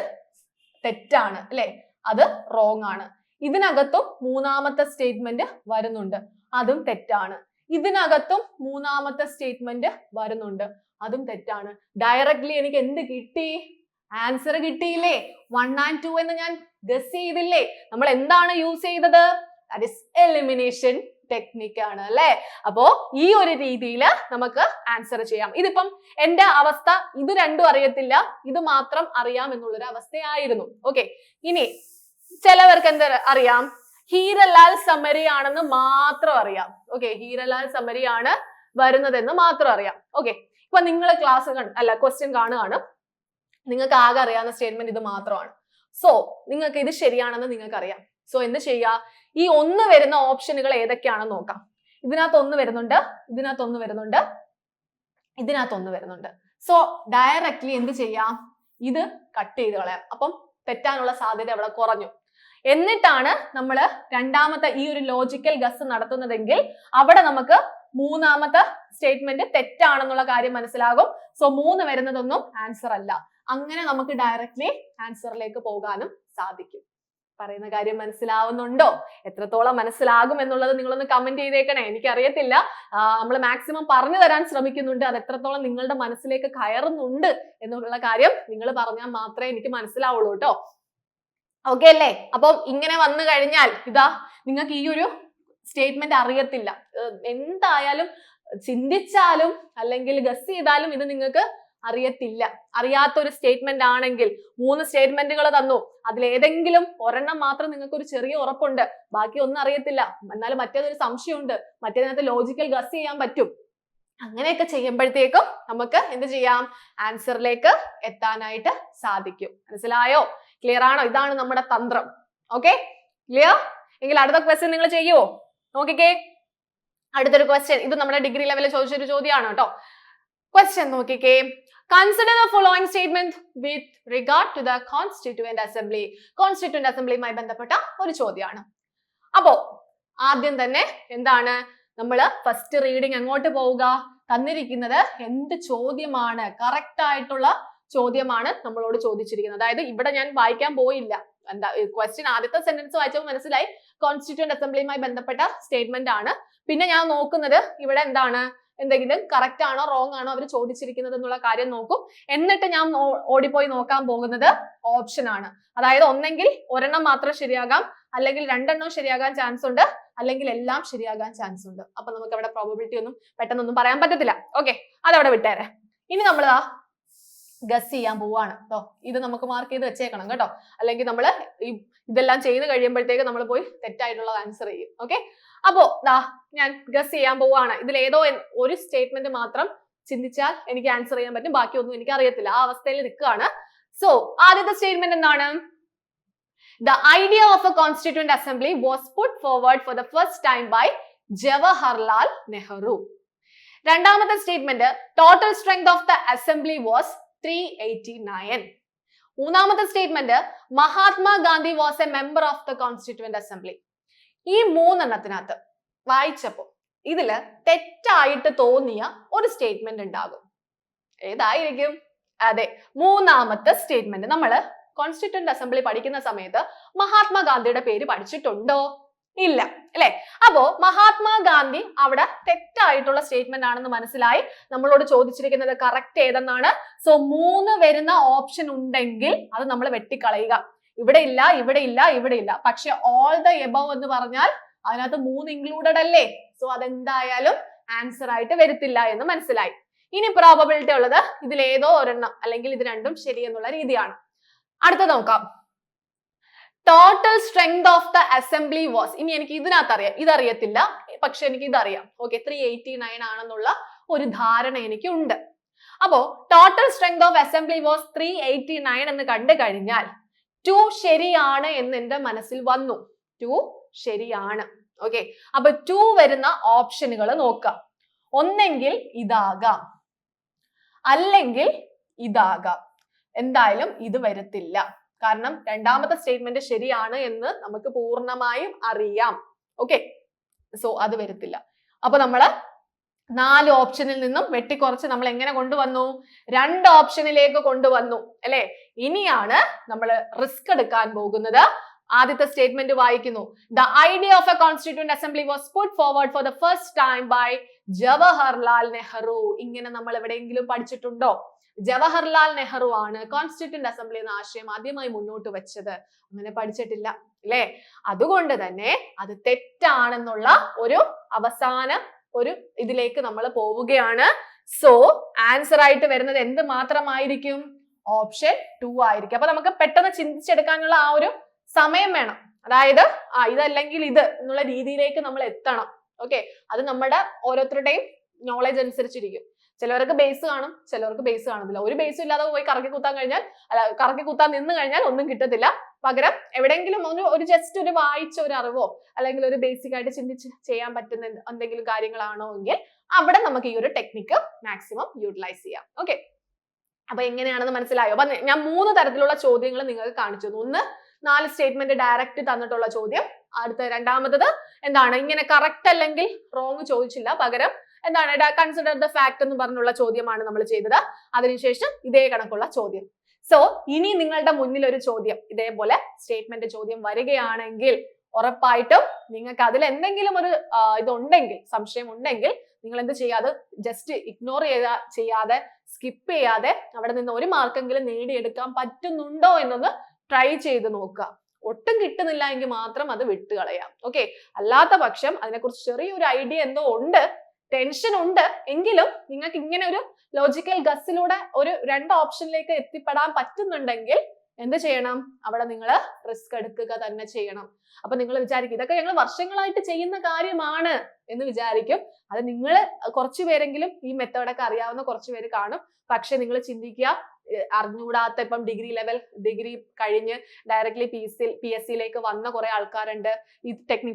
തെറ്റാണ് അല്ലെ? അത് റോങ് ആണ്. ഇതിനകത്തും മൂന്നാമത്തെ സ്റ്റേറ്റ്മെന്റ് വരുന്നുണ്ട്, അതും തെറ്റാണ്. ഇതിനകത്തും മൂന്നാമത്തെ സ്റ്റേറ്റ്മെന്റ് വരുന്നുണ്ട്, അതും തെറ്റാണ്. ഡയറക്ട്ലി എനിക്ക് എന്ത് കിട്ടി? ആൻസർ കിട്ടിയില്ലേ? 1 and 2 എന്ന് ഞാൻ ഗസ് ചെയ്തില്ലേ? നമ്മൾ എന്താണ് യൂസ് ചെയ്തത്? ദാറ്റ് ഈസ് എലിമിനേഷൻ ടെക്നിക് ആണ് അല്ലെ? അപ്പോ ഈ ഒരു രീതിയിൽ നമുക്ക് ആൻസർ ചെയ്യാം. ഇതിപ്പം എന്റെ അവസ്ഥ ഇത് രണ്ടും അറിയത്തില്ല, ഇത് മാത്രം അറിയാം എന്നുള്ളൊരു അവസ്ഥയായിരുന്നു. ഓക്കെ, ഇനി ചിലവർക്ക് എന്താ അറിയാം? ഹീരലാൽ സമരി ആണെന്ന് മാത്രം അറിയാം. ഓക്കെ, ഹീരലാൽ സമരി ആണ് വരുന്നതെന്ന് മാത്രം അറിയാം. ഓക്കെ, ഇപ്പൊ നിങ്ങൾ ക്ലാസ് അല്ല ക്വസ്റ്റ്യൻ കാണുകയാണ്, നിങ്ങൾക്ക് ആകെ അറിയാവുന്ന സ്റ്റേറ്റ്മെന്റ് ഇത് മാത്രമാണ്. സോ നിങ്ങൾക്ക് ഇത് ശരിയാണെന്ന് നിങ്ങൾക്ക് അറിയാം. സോ എന്ത് ചെയ്യുക, ഈ ഒന്ന് വരുന്ന ഓപ്ഷനുകൾ ഏതൊക്കെയാണെന്ന് നോക്കാം. ഇതിനകത്ത് ഒന്ന് വരുന്നുണ്ട്, ഇതിനകത്തൊന്ന് വരുന്നുണ്ട്, ഇതിനകത്തൊന്ന് വരുന്നുണ്ട്. സോ ഡയറക്റ്റ്ലി എന്ത് ചെയ്യാം, ഇത് കട്ട് ചെയ്ത് കളയാം. അപ്പം തെറ്റാനുള്ള സാധ്യത അവിടെ കുറഞ്ഞു. എന്നിട്ടാണ് നമ്മൾ രണ്ടാമത്തെ ഈ ഒരു ലോജിക്കൽ ഗസ് നടത്തുന്നതെങ്കിൽ അവിടെ നമുക്ക് മൂന്നാമത്തെ സ്റ്റേറ്റ്മെന്റ് തെറ്റാണെന്നുള്ള കാര്യം മനസ്സിലാകും. സോ 3 വരുന്നതൊന്നും ആൻസർ അല്ല. അങ്ങനെ നമുക്ക് ഡയറക്റ്റ്ലി ആൻസറിലേക്ക് പോകാനും സാധിക്കും. പറയുന്ന കാര്യം മനസ്സിലാവുന്നുണ്ടോ? എത്രത്തോളം മനസ്സിലാകും എന്നുള്ളത് നിങ്ങളൊന്ന് കമന്റ് ചെയ്തേക്കണേ. എനിക്കറിയത്തില്ല, നമ്മൾ മാക്സിമം പറഞ്ഞു തരാൻ ശ്രമിക്കുന്നുണ്ട്. അത് എത്രത്തോളം നിങ്ങളുടെ മനസ്സിലേക്ക് കയറുന്നുണ്ട് എന്നുള്ള കാര്യം നിങ്ങൾ പറഞ്ഞാൽ മാത്രമേ എനിക്ക് മനസ്സിലാവുള്ളൂ കേട്ടോ. ഓക്കെ അല്ലേ? അപ്പം ഇങ്ങനെ വന്നു കഴിഞ്ഞാൽ ഇതാ നിങ്ങൾക്ക് ഈ ഒരു സ്റ്റേറ്റ്മെന്റ് അറിയത്തില്ല. എന്തായാലും ചിന്തിച്ചാലും അല്ലെങ്കിൽ ഗസ് ചെയ്താലും ഇത് നിങ്ങൾക്ക് അറിയത്തില്ല. അറിയാത്തൊരു സ്റ്റേറ്റ്മെന്റ് ആണെങ്കിൽ 3 സ്റ്റേറ്റ്മെന്റുകൾ തന്നു, അതിലേതെങ്കിലും ഒരെണ്ണം മാത്രം നിങ്ങൾക്ക് ഒരു ചെറിയ ഉറപ്പുണ്ട്, ബാക്കി ഒന്നും അറിയത്തില്ല, എന്നാലും മറ്റേതൊരു സംശയമുണ്ട്, മറ്റേതിനകത്ത് ലോജിക്കൽ ഗസ് ചെയ്യാൻ പറ്റും. അങ്ങനെയൊക്കെ ചെയ്യുമ്പോഴത്തേക്കും നമുക്ക് എന്ത് ചെയ്യാം, ആൻസറിലേക്ക് എത്താനായിട്ട് സാധിക്കും. മനസ്സിലായോ? ക്ലിയർ ആണോ? ഇതാണ് നമ്മുടെ തന്ത്രം. Okay, clear? എങ്കിൽ അടുത്ത ക്വസ്റ്റ്യൻ നിങ്ങൾ ചെയ്യുവോ? നോക്കിക്കേ, അടുത്തൊരു ക്വസ്റ്റ്യൻ. ഇത് നമ്മുടെ ഡിഗ്രി ലെവലിൽ ചോദിച്ചൊരു ചോദ്യമാണ് കേട്ടോ. ക്വസ്റ്റ്യൻ നോക്കിക്കേ. Consider the following statement with regard to the Constituent Assembly. Constituent Assemblyയുമായി ബന്ധപ്പെട്ട ഒരു ചോദ്യമാണ്. അപ്പോ ആദ്യം തന്നെ എന്താണ്, നമ്മൾ ഫസ്റ്റ് റീഡിങ് എങ്ങോട്ട് പോവുക, തന്നിരിക്കുന്നത് എന്ത് ചോദ്യമാണ്, കറക്റ്റ് ആയിട്ടുള്ള ചോദ്യമാണ് നമ്മളോട് ചോദിച്ചിരിക്കുന്നത്. അതായത് ഇവിടെ ഞാൻ വായിക്കാൻ പോയില്ല, എന്താ ക്വസ്റ്റ്യൻ ആദ്യത്തെ സെന്റൻസ് വായിച്ചപ്പോൾ മനസ്സിലായി കോൺസ്റ്റിറ്റ്യൂന്റ് അസംബ്ലിയുമായി ബന്ധപ്പെട്ട സ്റ്റേറ്റ്മെന്റ് ആണ്. പിന്നെ ഞാൻ നോക്കുന്നത് ഇവിടെ എന്താണ്, എന്തെങ്കിലും കറക്റ്റ് ആണോ റോങ് ആണോ അവർ ചോദിച്ചിരിക്കുന്നത് എന്നുള്ള കാര്യം നോക്കും. എന്നിട്ട് ഞാൻ ഓടിപ്പോയി നോക്കാൻ പോകുന്നത് ഓപ്ഷൻ ആണ്. അതായത് ഒന്നെങ്കിൽ ഒരെണ്ണം മാത്രം ശരിയാകാം, അല്ലെങ്കിൽ 2 എണ്ണം ശരിയാകാൻ ചാൻസ് ഉണ്ട്, അല്ലെങ്കിൽ എല്ലാം ശരിയാകാൻ ചാൻസ് ഉണ്ട്. അപ്പൊ നമുക്ക് അവിടെ പ്രോബബിലിറ്റി ഒന്നും പെട്ടെന്നൊന്നും പറയാൻ പറ്റത്തില്ല. ഓക്കെ, അതവിടെ വിട്ടേരെ. ഇനി നമ്മൾ ഗസ് ചെയ്യാൻ പോവാണ് കേട്ടോ. ഇത് നമുക്ക് മാർക്ക് ചെയ്ത് വെച്ചേക്കണം കേട്ടോ, അല്ലെങ്കിൽ നമ്മൾ ഇതെല്ലാം ചെയ്ത് കഴിയുമ്പോഴത്തേക്ക് നമ്മൾ പോയി തെറ്റായിട്ടുള്ള ആൻസർ ചെയ്യും. ഓക്കെ, അപ്പോ ഞാൻ ഗസ് ചെയ്യാൻ പോവാണ്. ഇതിൽ ഏതോ ഒരു സ്റ്റേറ്റ്മെന്റ് മാത്രം ചിന്തിച്ചാൽ എനിക്ക് ആൻസർ ചെയ്യാൻ പറ്റും, ബാക്കിയൊന്നും എനിക്ക് അറിയത്തില്ല. ആ അവസ്ഥയിൽ നിൽക്കുകയാണ്. സോ ആദ്യത്തെ സ്റ്റേറ്റ്മെന്റ് എന്താണ്? The idea of a constituent assembly was put forward for the first time by Jawaharlal Nehru. രണ്ടാമത്തെ statement, total strength of the assembly was 389. മൂന്നാമത്തെ statement, Mahatma Gandhi was A member of the constituent assembly. ഈ 3 എണ്ണത്തിനകത്ത് വായിച്ചപ്പോ ഇതില് തെറ്റായിട്ട് തോന്നിയ ഒരു statement ഉണ്ടാകും. ഏതായിരിക്കും? അതെ, മൂന്നാമത്തെ സ്റ്റേറ്റ്മെന്റ്. നമ്മള് കോൺസ്റ്റിറ്റ്യൂന്റ് അസംബ്ലി പഠിക്കുന്ന സമയത്ത് മഹാത്മാഗാന്ധിയുടെ പേര് പഠിച്ചിട്ടുണ്ടോ? ഇല്ല അല്ലെ? അപ്പോ മഹാത്മാഗാന്ധി അവിടെ തെറ്റായിട്ടുള്ള സ്റ്റേറ്റ്മെന്റ് ആണെന്ന് മനസ്സിലായി. നമ്മളോട് ചോദിച്ചിരിക്കുന്നത് കറക്റ്റ് ഏതെന്നാണ്. സോ 3 വരുന്ന ഓപ്ഷൻ ഉണ്ടെങ്കിൽ അത് നമ്മൾ വെട്ടിക്കളയുക. ഇവിടെ ഇല്ല, ഇവിടെ ഇല്ല, ഇവിടെ ഇല്ല. പക്ഷെ ഓൾ ദ എബവ് എന്ന് പറഞ്ഞാൽ അതിനകത്ത് 3 ഇൻക്ലൂഡഡ് അല്ലേ? സോ അതെന്തായാലും ആൻസർ ആയിട്ട് വരത്തില്ല എന്ന് മനസ്സിലായി. ഇനി പ്രോബബിലിറ്റി ഉള്ളത് ഇതിൽ ഏതോ ഒരെണ്ണം അല്ലെങ്കിൽ ഇത് രണ്ടും ശരി എന്നുള്ള രീതിയാണ്. അടുത്തത് നോക്കാം. Total strength of the assembly was. ഇനി എനിക്ക് ഇതിനകത്ത് അറിയാം, ഇതറിയത്തില്ല, പക്ഷെ എനിക്ക് ഇതറിയാം. ഓക്കെ, 389 ആണെന്നുള്ള ഒരു ധാരണ എനിക്ക് ഉണ്ട്. അപ്പോ total strength of assembly was 389 എന്ന് കണ്ടു കഴിഞ്ഞാൽ 2 ശരിയാണ് എന്ന് എന്റെ മനസ്സിൽ വന്നു. 2 ശരിയാണ്. ഓക്കെ, അപ്പൊ 2 വരുന്ന ഓപ്ഷനുകൾ നോക്കാം. ഒന്നെങ്കിൽ ഇതാകാം, അല്ലെങ്കിൽ ഇതാകാം. എന്തായാലും ഇത് വരത്തില്ല, കാരണം രണ്ടാമത്തെ സ്റ്റേറ്റ്മെന്റ് ശരിയാണ് എന്ന് നമുക്ക് പൂർണ്ണമായും അറിയാം. ഓക്കെ, സോ അത് വരത്തില്ല. അപ്പൊ നമ്മള് 4 ഓപ്ഷനിൽ നിന്നും വെട്ടിക്കുറച്ച് നമ്മൾ എങ്ങനെ കൊണ്ടുവന്നു? 2 ഓപ്ഷനിലേക്ക് കൊണ്ടുവന്നു അല്ലെ? ഇനിയാണ് നമ്മൾ റിസ്ക് എടുക്കാൻ പോകുന്നത്. ആദ്യത്തെ സ്റ്റേറ്റ്മെന്റ് വായിക്കുന്നു. The idea of a constituent assembly was put forward for the first time by Jawaharlal Nehru. ഇങ്ങനെ നമ്മൾ എവിടെയെങ്കിലും പഠിച്ചിട്ടുണ്ടോ? ജവഹർലാൽ നെഹ്റു ആണ് കോൺസ്റ്റിറ്റ്യൂന്റ് അസംബ്ലി എന്ന ആശയം ആദ്യമായി മുന്നോട്ട് വെച്ചത്. അങ്ങനെ പഠിച്ചിട്ടില്ല അല്ലെ? അതുകൊണ്ട് തന്നെ അത് തെറ്റാണെന്നുള്ള ഒരു അവസാന ഒരു ഇതിലേക്ക് നമ്മൾ പോവുകയാണ്. സോ ആൻസർ ആയിട്ട് വരുന്നത് എന്ത് മാത്രമായിരിക്കും? ഓപ്ഷൻ 2 ആയിരിക്കും. അപ്പൊ നമുക്ക് പെട്ടെന്ന് ചിന്തിച്ചെടുക്കാനുള്ള ആ ഒരു സമയം വേണം. അതായത് ഇതല്ലെങ്കിൽ ഇത് എന്നുള്ള രീതിയിലേക്ക് നമ്മൾ എത്തണം. ഓക്കെ, അത് നമ്മുടെ ഓരോരുത്തരുടെയും നോളജ് അനുസരിച്ചിരിക്കും. ചിലവർക്ക് ബേസ് കാണും, ചിലവർക്ക് ബേസ് കാണുന്നില്ല. ഒരു ബേസും ഇല്ലാതെ പോയി കറക്കി കുത്താൻ നിന്ന് കഴിഞ്ഞാൽ ഒന്നും കിട്ടത്തില്ല. പകരം എവിടെയെങ്കിലും ഒരു ജസ്റ്റ് ഒരു വായിച്ച ഒരു അറിവോ അല്ലെങ്കിൽ ഒരു ബേസിക് ആയിട്ട് ചിന്തിച്ച് ചെയ്യാൻ പറ്റുന്ന എന്തെങ്കിലും കാര്യങ്ങളാണോ എങ്കിൽ അവിടെ നമുക്ക് ഈ ഒരു ടെക്നിക്ക് മാക്സിമം യൂട്ടിലൈസ് ചെയ്യാം. ഓക്കെ, അപ്പൊ എങ്ങനെയാണെന്ന് മനസ്സിലായോ? അപ്പൊ ഞാൻ 3 തരത്തിലുള്ള ചോദ്യങ്ങൾ നിങ്ങൾക്ക് കാണിച്ചു തന്നു. ഒന്ന് 4 സ്റ്റേറ്റ്മെന്റ് ഡയറക്റ്റ് തന്നിട്ടുള്ള ചോദ്യം. അടുത്ത രണ്ടാമത്തത് എന്താണ്, ഇങ്ങനെ കറക്റ്റ് അല്ലെങ്കിൽ റോങ് ചോദിച്ചില്ല, പകരം എന്താണ് കൺസിഡർ ദ ഫാക്ട് എന്ന് പറഞ്ഞുള്ള ചോദ്യമാണ് നമ്മൾ ചെയ്തത്. അതിനുശേഷം ഇതേ കണക്കുള്ള ചോദ്യം. സോ ഇനി നിങ്ങളുടെ മുന്നിൽ ഒരു ചോദ്യം ഇതേപോലെ സ്റ്റേറ്റ്മെന്റ് ചോദ്യം വരികയാണെങ്കിൽ ഉറപ്പായിട്ടും നിങ്ങൾക്ക് അതിൽ എന്തെങ്കിലും ഒരു ഇതുണ്ടെങ്കിൽ, സംശയം ഉണ്ടെങ്കിൽ നിങ്ങൾ എന്ത് ചെയ്യാതെ ജസ്റ്റ് ഇഗ്നോർ ചെയ്യാതെ സ്കിപ്പ് ചെയ്യാതെ അവിടെ നിന്ന് ഒരു മാർക്കെങ്കിലും നേടിയെടുക്കാൻ പറ്റുന്നുണ്ടോ എന്നൊന്ന് ട്രൈ ചെയ്ത് നോക്കുക. ഒട്ടും കിട്ടുന്നില്ല എങ്കിൽ മാത്രം അത് വിട്ടുകളയാം. ഓക്കെ, അല്ലാത്ത പക്ഷം അതിനെക്കുറിച്ച് ചെറിയൊരു ഐഡിയ എന്തോ ഉണ്ട്, ടെൻഷൻ ഉണ്ട് എങ്കിലും നിങ്ങൾക്ക് ഇങ്ങനെ ഒരു ലോജിക്കൽ ഗസ്സിലൂടെ ഒരു 2 ഓപ്ഷനിലേക്ക് എത്തിപ്പെടാൻ പറ്റുന്നുണ്ടെങ്കിൽ എന്ത് ചെയ്യണം, അവിടെ നിങ്ങൾ റിസ്ക് എടുക്കുക തന്നെ ചെയ്യണം. അപ്പൊ നിങ്ങൾ വിചാരിക്കും ഇതൊക്കെ ഞങ്ങൾ വർഷങ്ങളായിട്ട് ചെയ്യുന്ന കാര്യമാണ് എന്ന് വിചാരിക്കും. അത് നിങ്ങൾ കുറച്ചു പേരെങ്കിലും ഈ മെത്തേഡൊക്കെ അറിയാവുന്ന കുറച്ചു പേര് കാണും. പക്ഷെ നിങ്ങൾ ചിന്തിക്കുക, അറിഞ്ഞുകൂടാത്ത ഇപ്പം ഡിഗ്രി കഴിഞ്ഞ് ഡയറക്ട്ലി PSC വന്ന കുറെ ആൾക്കാരുണ്ട്. ഈ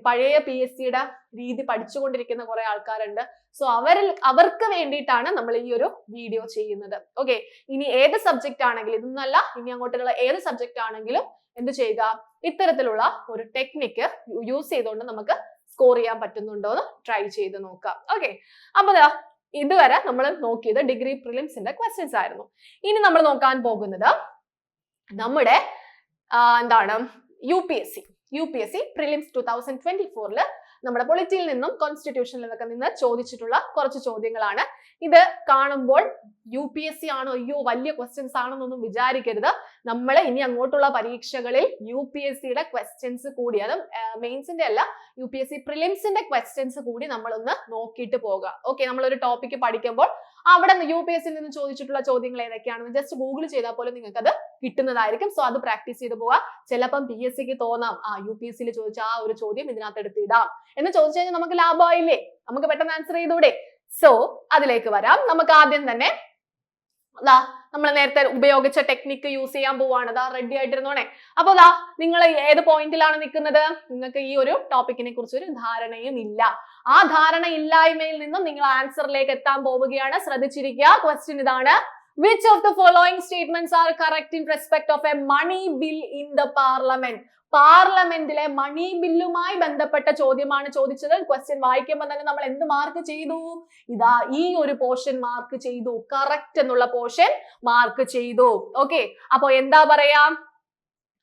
പഴയ PSCയുടെ രീതി പഠിച്ചുകൊണ്ടിരിക്കുന്ന കുറെ ആൾക്കാരുണ്ട്. സോ അവർക്ക് വേണ്ടിയിട്ടാണ് നമ്മൾ ഈ ഒരു വീഡിയോ ചെയ്യുന്നത്. ഓക്കെ, ഇനി ഏത് സബ്ജക്റ്റ് ആണെങ്കിലും, ഇതൊന്നല്ല ഇനി അങ്ങോട്ടുള്ള ഏത് സബ്ജക്റ്റ് ആണെങ്കിലും എന്ത് ചെയ്യുക, ഇത്തരത്തിലുള്ള ഒരു ടെക്നിക്ക് യൂസ് ചെയ്തുകൊണ്ട് നമുക്ക് സ്കോർ ചെയ്യാൻ പറ്റുന്നുണ്ടോ എന്ന് ട്രൈ ചെയ്ത് നോക്കാം. ഓക്കെ, അപ്പൊ ഇതുവരെ നമ്മൾ നോക്കിയത് ഡിഗ്രി പ്രിലിംസിന്റെ ക്വസ്റ്റ്യൻസ് ആയിരുന്നു. ഇനി നമ്മൾ നോക്കാൻ പോകുന്നത് നമ്മുടെ എന്താണ് UPSC പ്രിലിംസ് 2024 നമ്മുടെ പൊളിറ്റിയിൽ നിന്നും കോൺസ്റ്റിറ്റ്യൂഷനിൽ നിന്നൊക്കെ നിന്ന് ചോദിച്ചിട്ടുള്ള കുറച്ച് ചോദ്യങ്ങളാണ്. ഇത് കാണുമ്പോൾ UPSC ആണോ, അയ്യോ വലിയ ക്വസ്റ്റ്യൻസ് ആണെന്നൊന്നും വിചാരിക്കരുത്. നമ്മൾ ഇനി അങ്ങോട്ടുള്ള പരീക്ഷകളിൽ UPSCയുടെ ക്വസ്റ്റ്യൻസ് കൂടി, അത് മെയിൻസിന്റെ അല്ല, UPSC പ്രിലിംസിന്റെ ക്വസ്റ്റ്യൻസ് കൂടി നമ്മളൊന്ന് നോക്കിയിട്ട് പോകുക. ഓക്കെ, നമ്മളൊരു ടോപ്പിക്ക് പഠിക്കുമ്പോൾ അവിടെ UPSCയിൽ നിന്ന് ചോദിച്ചിട്ടുള്ള ചോദ്യങ്ങൾ ഏതൊക്കെയാണെന്ന് ജസ്റ്റ് ഗൂഗിൾ ചെയ്താൽ പോലും നിങ്ങൾക്ക് അത് കിട്ടുന്നതായിരിക്കും. സോ അത് പ്രാക്ടീസ് ചെയ്ത് പോവുക. ചിലപ്പം PSCക്ക് തോന്നാം UPSCയിൽ ചോദിച്ച ആ ഒരു ചോദ്യം ഇതിനകത്ത് എടുത്തിടാം എന്ന് ചോദിച്ചു കഴിഞ്ഞാൽ നമുക്ക് ലാഭമായില്ലേ, നമുക്ക് പെട്ടെന്ന് ആൻസർ ചെയ്തൂടെ. സോ അതിലേക്ക് വരാം. നമുക്ക് ആദ്യം തന്നെ നമ്മൾ നേരത്തെ ഉപയോഗിച്ച ടെക്നിക്ക് യൂസ് ചെയ്യാൻ പോവാണ്. റെഡി ആയിട്ടിരുന്നോണേ. അപ്പൊ നിങ്ങൾ ഏത് പോയിന്റിലാണ് നിൽക്കുന്നത്? നിങ്ങൾക്ക് ഈ ഒരു ടോപ്പിക്കിനെ കുറിച്ച് ഒരു ധാരണയും ഇല്ല. ആ ധാരണ ഇല്ലായ്മയിൽ നിന്നും നിങ്ങൾ ആൻസറിലേക്ക് എത്താൻ പോവുകയാണ്. ശ്രദ്ധിച്ചിരിക്കുക. ക്വസ്റ്റ്യൻ ഇതാണ്: which of the following statements are correct in respect of a money bill in the parliament? പാർലമെന്റിലെ മണി ബില്ലുമായി ബന്ധപ്പെട്ട ചോദ്യമാണ് ചോദിച്ചത്. ക്വസ്റ്റ്യൻ വായിക്കുമ്പോൾ തന്നെ നമ്മൾ എന്ത് മാർക്ക് ചെയ്തു? ഈ ഒരു പോർഷൻ മാർക്ക് ചെയ്തു. കറക്റ്റ് എന്നുള്ള പോർഷൻ മാർക്ക് ചെയ്തു. ഓക്കെ, അപ്പൊ എന്താ പറയാ,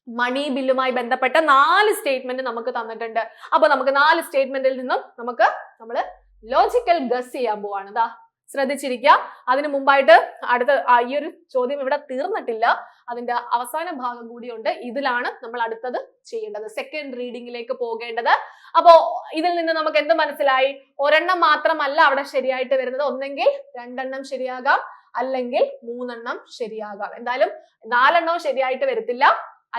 മണി ബില്ലുമായി ബന്ധപ്പെട്ട 4 സ്റ്റേറ്റ്മെന്റ് നമുക്ക് തന്നിട്ടുണ്ട്. അപ്പൊ നമുക്ക് 4 സ്റ്റേറ്റ്മെന്റിൽ നിന്നും നമ്മള് ലോജിക്കൽ ഗസ് ചെയ്യാൻ പോവാണ്. ശ്രദ്ധിച്ചിരിക്കുക. അതിനു മുമ്പായിട്ട് അടുത്ത ഈ ഒരു ചോദ്യം ഇവിടെ തീർന്നിട്ടില്ല, അതിന്റെ അവസാന ഭാഗം കൂടിയുണ്ട്. ഇതിലാണ് നമ്മൾ അടുത്തത് ചെയ്യേണ്ടത്, സെക്കൻഡ് റീഡിംഗിലേക്ക് പോകേണ്ടത്. അപ്പോ ഇതിൽ നിന്ന് നമുക്ക് എന്ത് മനസ്സിലായി? ഒരെണ്ണം മാത്രമല്ല അവിടെ ശരിയായിട്ട് വരുന്നത്. ഒന്നെങ്കിൽ 2 എണ്ണം ശരിയാകാം, അല്ലെങ്കിൽ 3 എണ്ണം ശരിയാകാം. എന്തായാലും 4 എണ്ണവും ശരിയായിട്ട് വരത്തില്ല,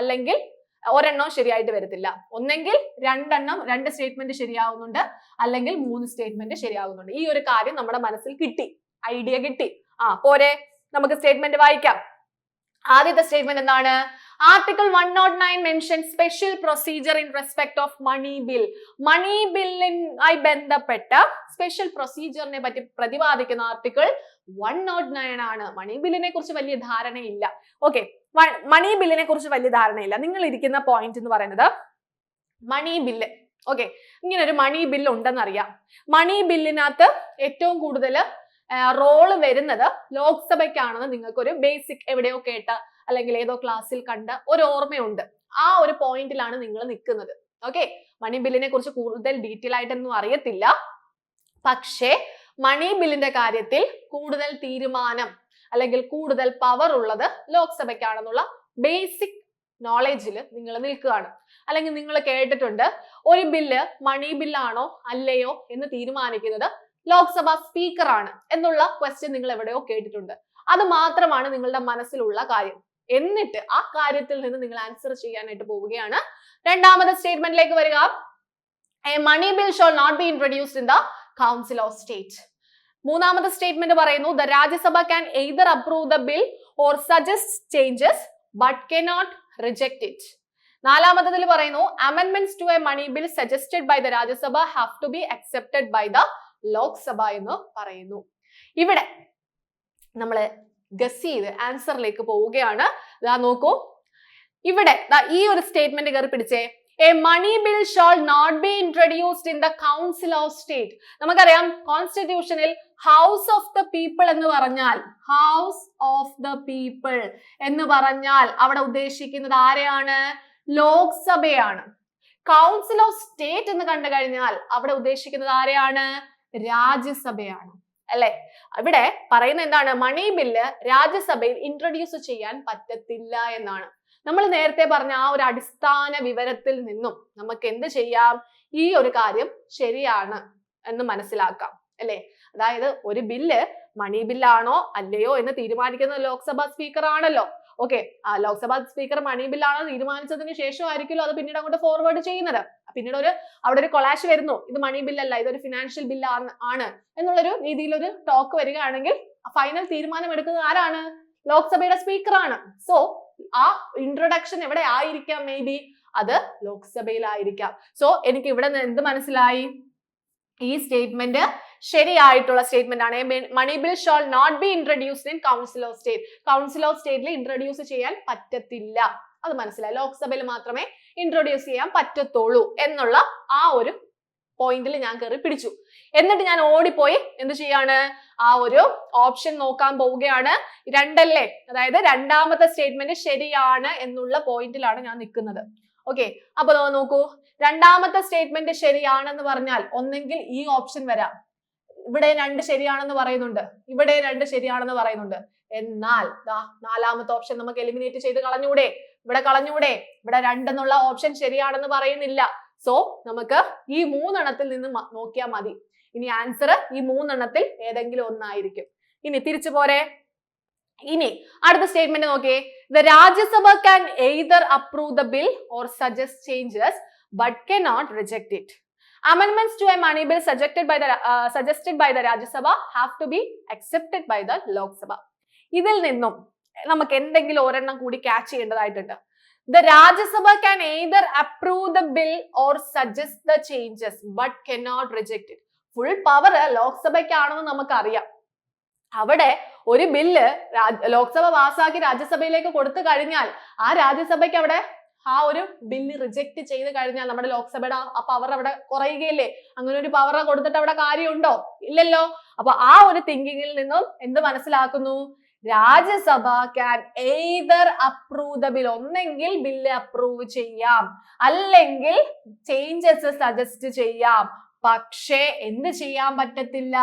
അല്ലെങ്കിൽ ഒരെണ്ണവും ശരിയായിട്ട് വരത്തില്ല. ഒന്നെങ്കിൽ 2 എണ്ണം 2 സ്റ്റേറ്റ്മെന്റ് ശരിയാവുന്നുണ്ട്, അല്ലെങ്കിൽ 3 സ്റ്റേറ്റ്മെന്റ് ശരിയാവുന്നുണ്ട്. ഈ ഒരു കാര്യം നമ്മുടെ മനസ്സിൽ കിട്ടി, ഐഡിയ കിട്ടി. പോരെ, നമുക്ക് സ്റ്റേറ്റ്മെന്റ് വായിക്കാം. ആദ്യത്തെ സ്റ്റേറ്റ്മെന്റ് എന്താണ്? Article 109 mention special procedure in respect of money bill. Money ബില്ലുമായി ബന്ധപ്പെട്ട സ്പെഷ്യൽ പ്രൊസീജിയറിനെ പറ്റി പ്രതിപാദിക്കുന്ന ആർട്ടിക്കിൾ 109 ആണ്. മണി ബില്ലിനെ കുറിച്ച് വലിയ ധാരണയില്ല. ഓക്കെ, മണി ബില്ലിനെ കുറിച്ച് വലിയ ധാരണയില്ല. നിങ്ങൾ ഇരിക്കുന്ന പോയിന്റ് എന്ന് പറയുന്നത് മണി ബില്ല്. ഓക്കെ, ഇങ്ങനെ ഒരു മണി ബില്ല് ഉണ്ടെന്നറിയാം. മണി ബില്ലിനകത്ത് ഏറ്റവും കൂടുതൽ റോള് വരുന്നത് ലോക്സഭയ്ക്കാണെന്ന് നിങ്ങൾക്കൊരു ബേസിക് എവിടെയോ കേട്ട അല്ലെങ്കിൽ ഏതോ ക്ലാസ്സിൽ കണ്ട ഒരു ഓർമ്മയുണ്ട്. ആ ഒരു പോയിന്റിലാണ് നിങ്ങൾ നിൽക്കുന്നത്. ഓക്കെ, മണി ബില്ലിനെ കുറിച്ച് കൂടുതൽ ഡീറ്റെയിൽ ആയിട്ടൊന്നും അറിയത്തില്ല. പക്ഷേ മണി ബില്ലിന്റെ കാര്യത്തിൽ കൂടുതൽ തീരുമാനം അല്ലെങ്കിൽ കൂടുതൽ പവർ ഉള്ളത് ലോക്സഭയ്ക്കാണെന്നുള്ള ബേസിക് നോളേജിൽ നിങ്ങൾ നിൽക്കുകയാണ്. അല്ലെങ്കിൽ നിങ്ങൾ കേട്ടിട്ടുണ്ട് ഒരു ബില്ല് മണി ബില്ലാണോ അല്ലയോ എന്ന് തീരുമാനിക്കുന്നത് ലോക്സഭ സ്പീക്കർ ആണ് എന്നുള്ള ക്വസ്റ്റ്യൻ നിങ്ങൾ എവിടെയോ കേട്ടിട്ടുണ്ട്. അത് മാത്രമാണ് നിങ്ങളുടെ മനസ്സിലുള്ള കാര്യം. എന്നിട്ട് ആ കാര്യത്തിൽ നിന്ന് നിങ്ങൾ ആൻസർ ചെയ്യാനായിട്ട് പോവുകയാണ്. രണ്ടാമത്തെ സ്റ്റേറ്റ്മെന്റിലേക്ക് വരിക. A money bill shall not be introduced in the Council of State. മൂന്നാമത്തെ സ്റ്റേറ്റ്മെന്റ് പറയുന്നു the Rajya can either approve the bill or suggest changes but cannot reject it. നാലാമത്തതിൽ പറയുന്നു amendments to a money bill suggested by the Rajya Sabha have to be accepted by the Lok Sabha എന്ന് പറയുന്നു. ഇവിടെ നമ്മൾ guess ചെയ്ത് ആൻസറിലേക്ക് പോവുകയാണ്. ദാ നോക്കൂ, ഇവിടെ ഈ ഒരു സ്റ്റേറ്റ്മെന്റ് കയറി പിടിച്ചേ. A money bill shall not be introduced in the Council of State. നമുക്കറിയാം കോൺസ്റ്റിറ്റ്യൂഷനിൽ ഹൗസ് ഓഫ് ദ പീപ്പിൾ എന്ന് പറഞ്ഞാൽ അവിടെ ഉദ്ദേശിക്കുന്നത് ആരെയാണ്? ലോക്സഭയാണ്. കൗൺസിൽ ഓഫ് സ്റ്റേറ്റ് എന്ന് കണ്ടു കഴിഞ്ഞാൽ അവിടെ ഉദ്ദേശിക്കുന്നത് ആരെയാണ്? രാജ്യസഭയാണ്, അല്ലെ? ഇവിടെ പറയുന്നത് എന്താണ്? മണി ബില്ല് രാജ്യസഭയിൽ ഇൻട്രൊഡ്യൂസ് ചെയ്യാൻ പറ്റത്തില്ല എന്നാണ്. നമ്മൾ നേരത്തെ പറഞ്ഞ ആ ഒരു അടിസ്ഥാന വിവരത്തിൽ നിന്നും നമുക്ക് എന്ത് ചെയ്യാം? ഈ ഒരു കാര്യം ശരിയാണ് എന്ന് മനസ്സിലാക്കാം, അല്ലെ? അതായത് ഒരു ബില്ല് മണി ബില്ലാണോ അല്ലയോ എന്ന് തീരുമാനിക്കുന്നത് ലോക്സഭാ സ്പീക്കർ ആണല്ലോ. ഓക്കെ, ആ ലോക്സഭാ സ്പീക്കർ മണി ബില്ലാണോ തീരുമാനിച്ചതിന് ശേഷമായിരിക്കുമല്ലോ അത് പിന്നീട് അങ്ങോട്ട് ഫോർവേഡ് ചെയ്യുന്നത്. പിന്നീട് അവിടെ ഒരു കൊളാഷ് വരുന്നു, ഇത് മണി ബില്ലല്ല, ഇതൊരു ഫിനാൻഷ്യൽ ബില്ലാണ് എന്നുള്ളൊരു രീതിയിലൊരു ടോക്ക് വരികയാണെങ്കിൽ ഫൈനൽ തീരുമാനം എടുക്കുന്നത് ആരാണ്? ലോക്സഭയുടെ സ്പീക്കറാണ്. സോ ആ ഇൻട്രൊഡക്ഷൻ എവിടെ ആയിരിക്കാം? മേ ബി അത് ലോക്സഭയിലായിരിക്കാം. സോ എനിക്ക് ഇവിടെ എന്ത് മനസ്സിലായി? ഈ സ്റ്റേറ്റ്മെന്റ് ശരിയായിട്ടുള്ള സ്റ്റേറ്റ്മെന്റ് ആണ്. Money bill shall not be introduced in council of state. Council of സ്റ്റേറ്റിൽ ഇൻട്രൊഡ്യൂസ് ചെയ്യാൻ പറ്റത്തില്ല, അത് മനസ്സിലായി. ലോക്സഭയിൽ മാത്രമേ ഇൻട്രൊഡ്യൂസ് ചെയ്യാൻ പറ്റത്തുള്ളൂ എന്നുള്ള ആ ഒരു പോയിന്റിൽ ഞാൻ കയറി പിടിച്ചു. എന്നിട്ട് ഞാൻ ഓടിപ്പോയി എന്ത് ചെയ്യാണ്? ആ ഒരു ഓപ്ഷൻ നോക്കാൻ പോവുകയാണ്. രണ്ടല്ലേ, അതായത് രണ്ടാമത്തെ സ്റ്റേറ്റ്മെന്റ് ശരിയാണ് എന്നുള്ള പോയിന്റിലാണ് ഞാൻ നിൽക്കുന്നത്. ഓക്കെ, അപ്പൊ നോക്കൂ, രണ്ടാമത്തെ സ്റ്റേറ്റ്മെന്റ് ശരിയാണെന്ന് പറഞ്ഞാൽ ഒന്നെങ്കിൽ ഈ ഓപ്ഷൻ വരാം, ഇവിടെ 2 ശരിയാണെന്ന് പറയുന്നുണ്ട്, ഇവിടെ 2 ശരിയാണെന്ന് പറയുന്നുണ്ട്. എന്നാൽ നാലാമത്തെ ഓപ്ഷൻ നമുക്ക് എലിമിനേറ്റ് ചെയ്ത് കളഞ്ഞൂടെ? ഇവിടെ 2 എന്നുള്ള ഓപ്ഷൻ ശരിയാണെന്ന് പറയുന്നില്ല. സോ നമുക്ക് ഈ 3 എണ്ണത്തിൽ നിന്ന് നോക്കിയാൽ മതി. ഇനി ആൻസർ ഈ 3 എണ്ണത്തിൽ ഏതെങ്കിലും ഒന്നായിരിക്കും. ഇനി തിരിച്ചു പോരെ. ഇനി അടുത്ത സ്റ്റേറ്റ്മെന്റ് നോക്കിയേ. The Rajya Sabha can either approve the bill or suggest changes but cannot reject it. Amendments to a money bill suggested by the Rajya Sabha have to be accepted by the Lok Sabha. ഇതിൽ നിന്നും നമുക്ക് എന്തെങ്കിലും ഒരെണ്ണം കൂടി catch ചെയ്യേണ്ടതായിട്ടുണ്ട്. The Rajya Sabha can either approve the bill or suggest the changes but cannot reject it. Full power ലോക്സഭയ്ക്കാണെന്ന് നമുക്കറിയാം. അവിടെ ഒരു ബില്ല് ലോക്സഭ പാസ്സാക്കി രാജ്യസഭയിലേക്ക് കൊടുത്തു കഴിഞ്ഞാൽ ആ രാജ്യസഭയ്ക്ക് അവിടെ ആ ഒരു ബില്ല് റിജക്ട് ചെയ്ത് കഴിഞ്ഞാൽ നമ്മുടെ ലോക്സഭയുടെ ആ പവർ അവിടെ കുറയുകയില്ലേ? അങ്ങനെ ഒരു പവർ കൊടുത്തിട്ട് അവിടെ കാര്യമുണ്ടോ? ഇല്ലല്ലോ. അപ്പൊ ആ ഒരു തിങ്കിങ്ങിൽ നിന്നും എന്ത് മനസ്സിലാക്കുന്നു? Rajya Sabha can either approve the bill, ഒന്നെങ്കിൽ ബില്ല് അപ്രൂവ് ചെയ്യാം, അല്ലെങ്കിൽ ചേഞ്ചസ് സജസ്റ്റ് ചെയ്യാം. പക്ഷേ എന്ത് ചെയ്യാൻ പറ്റത്തില്ല?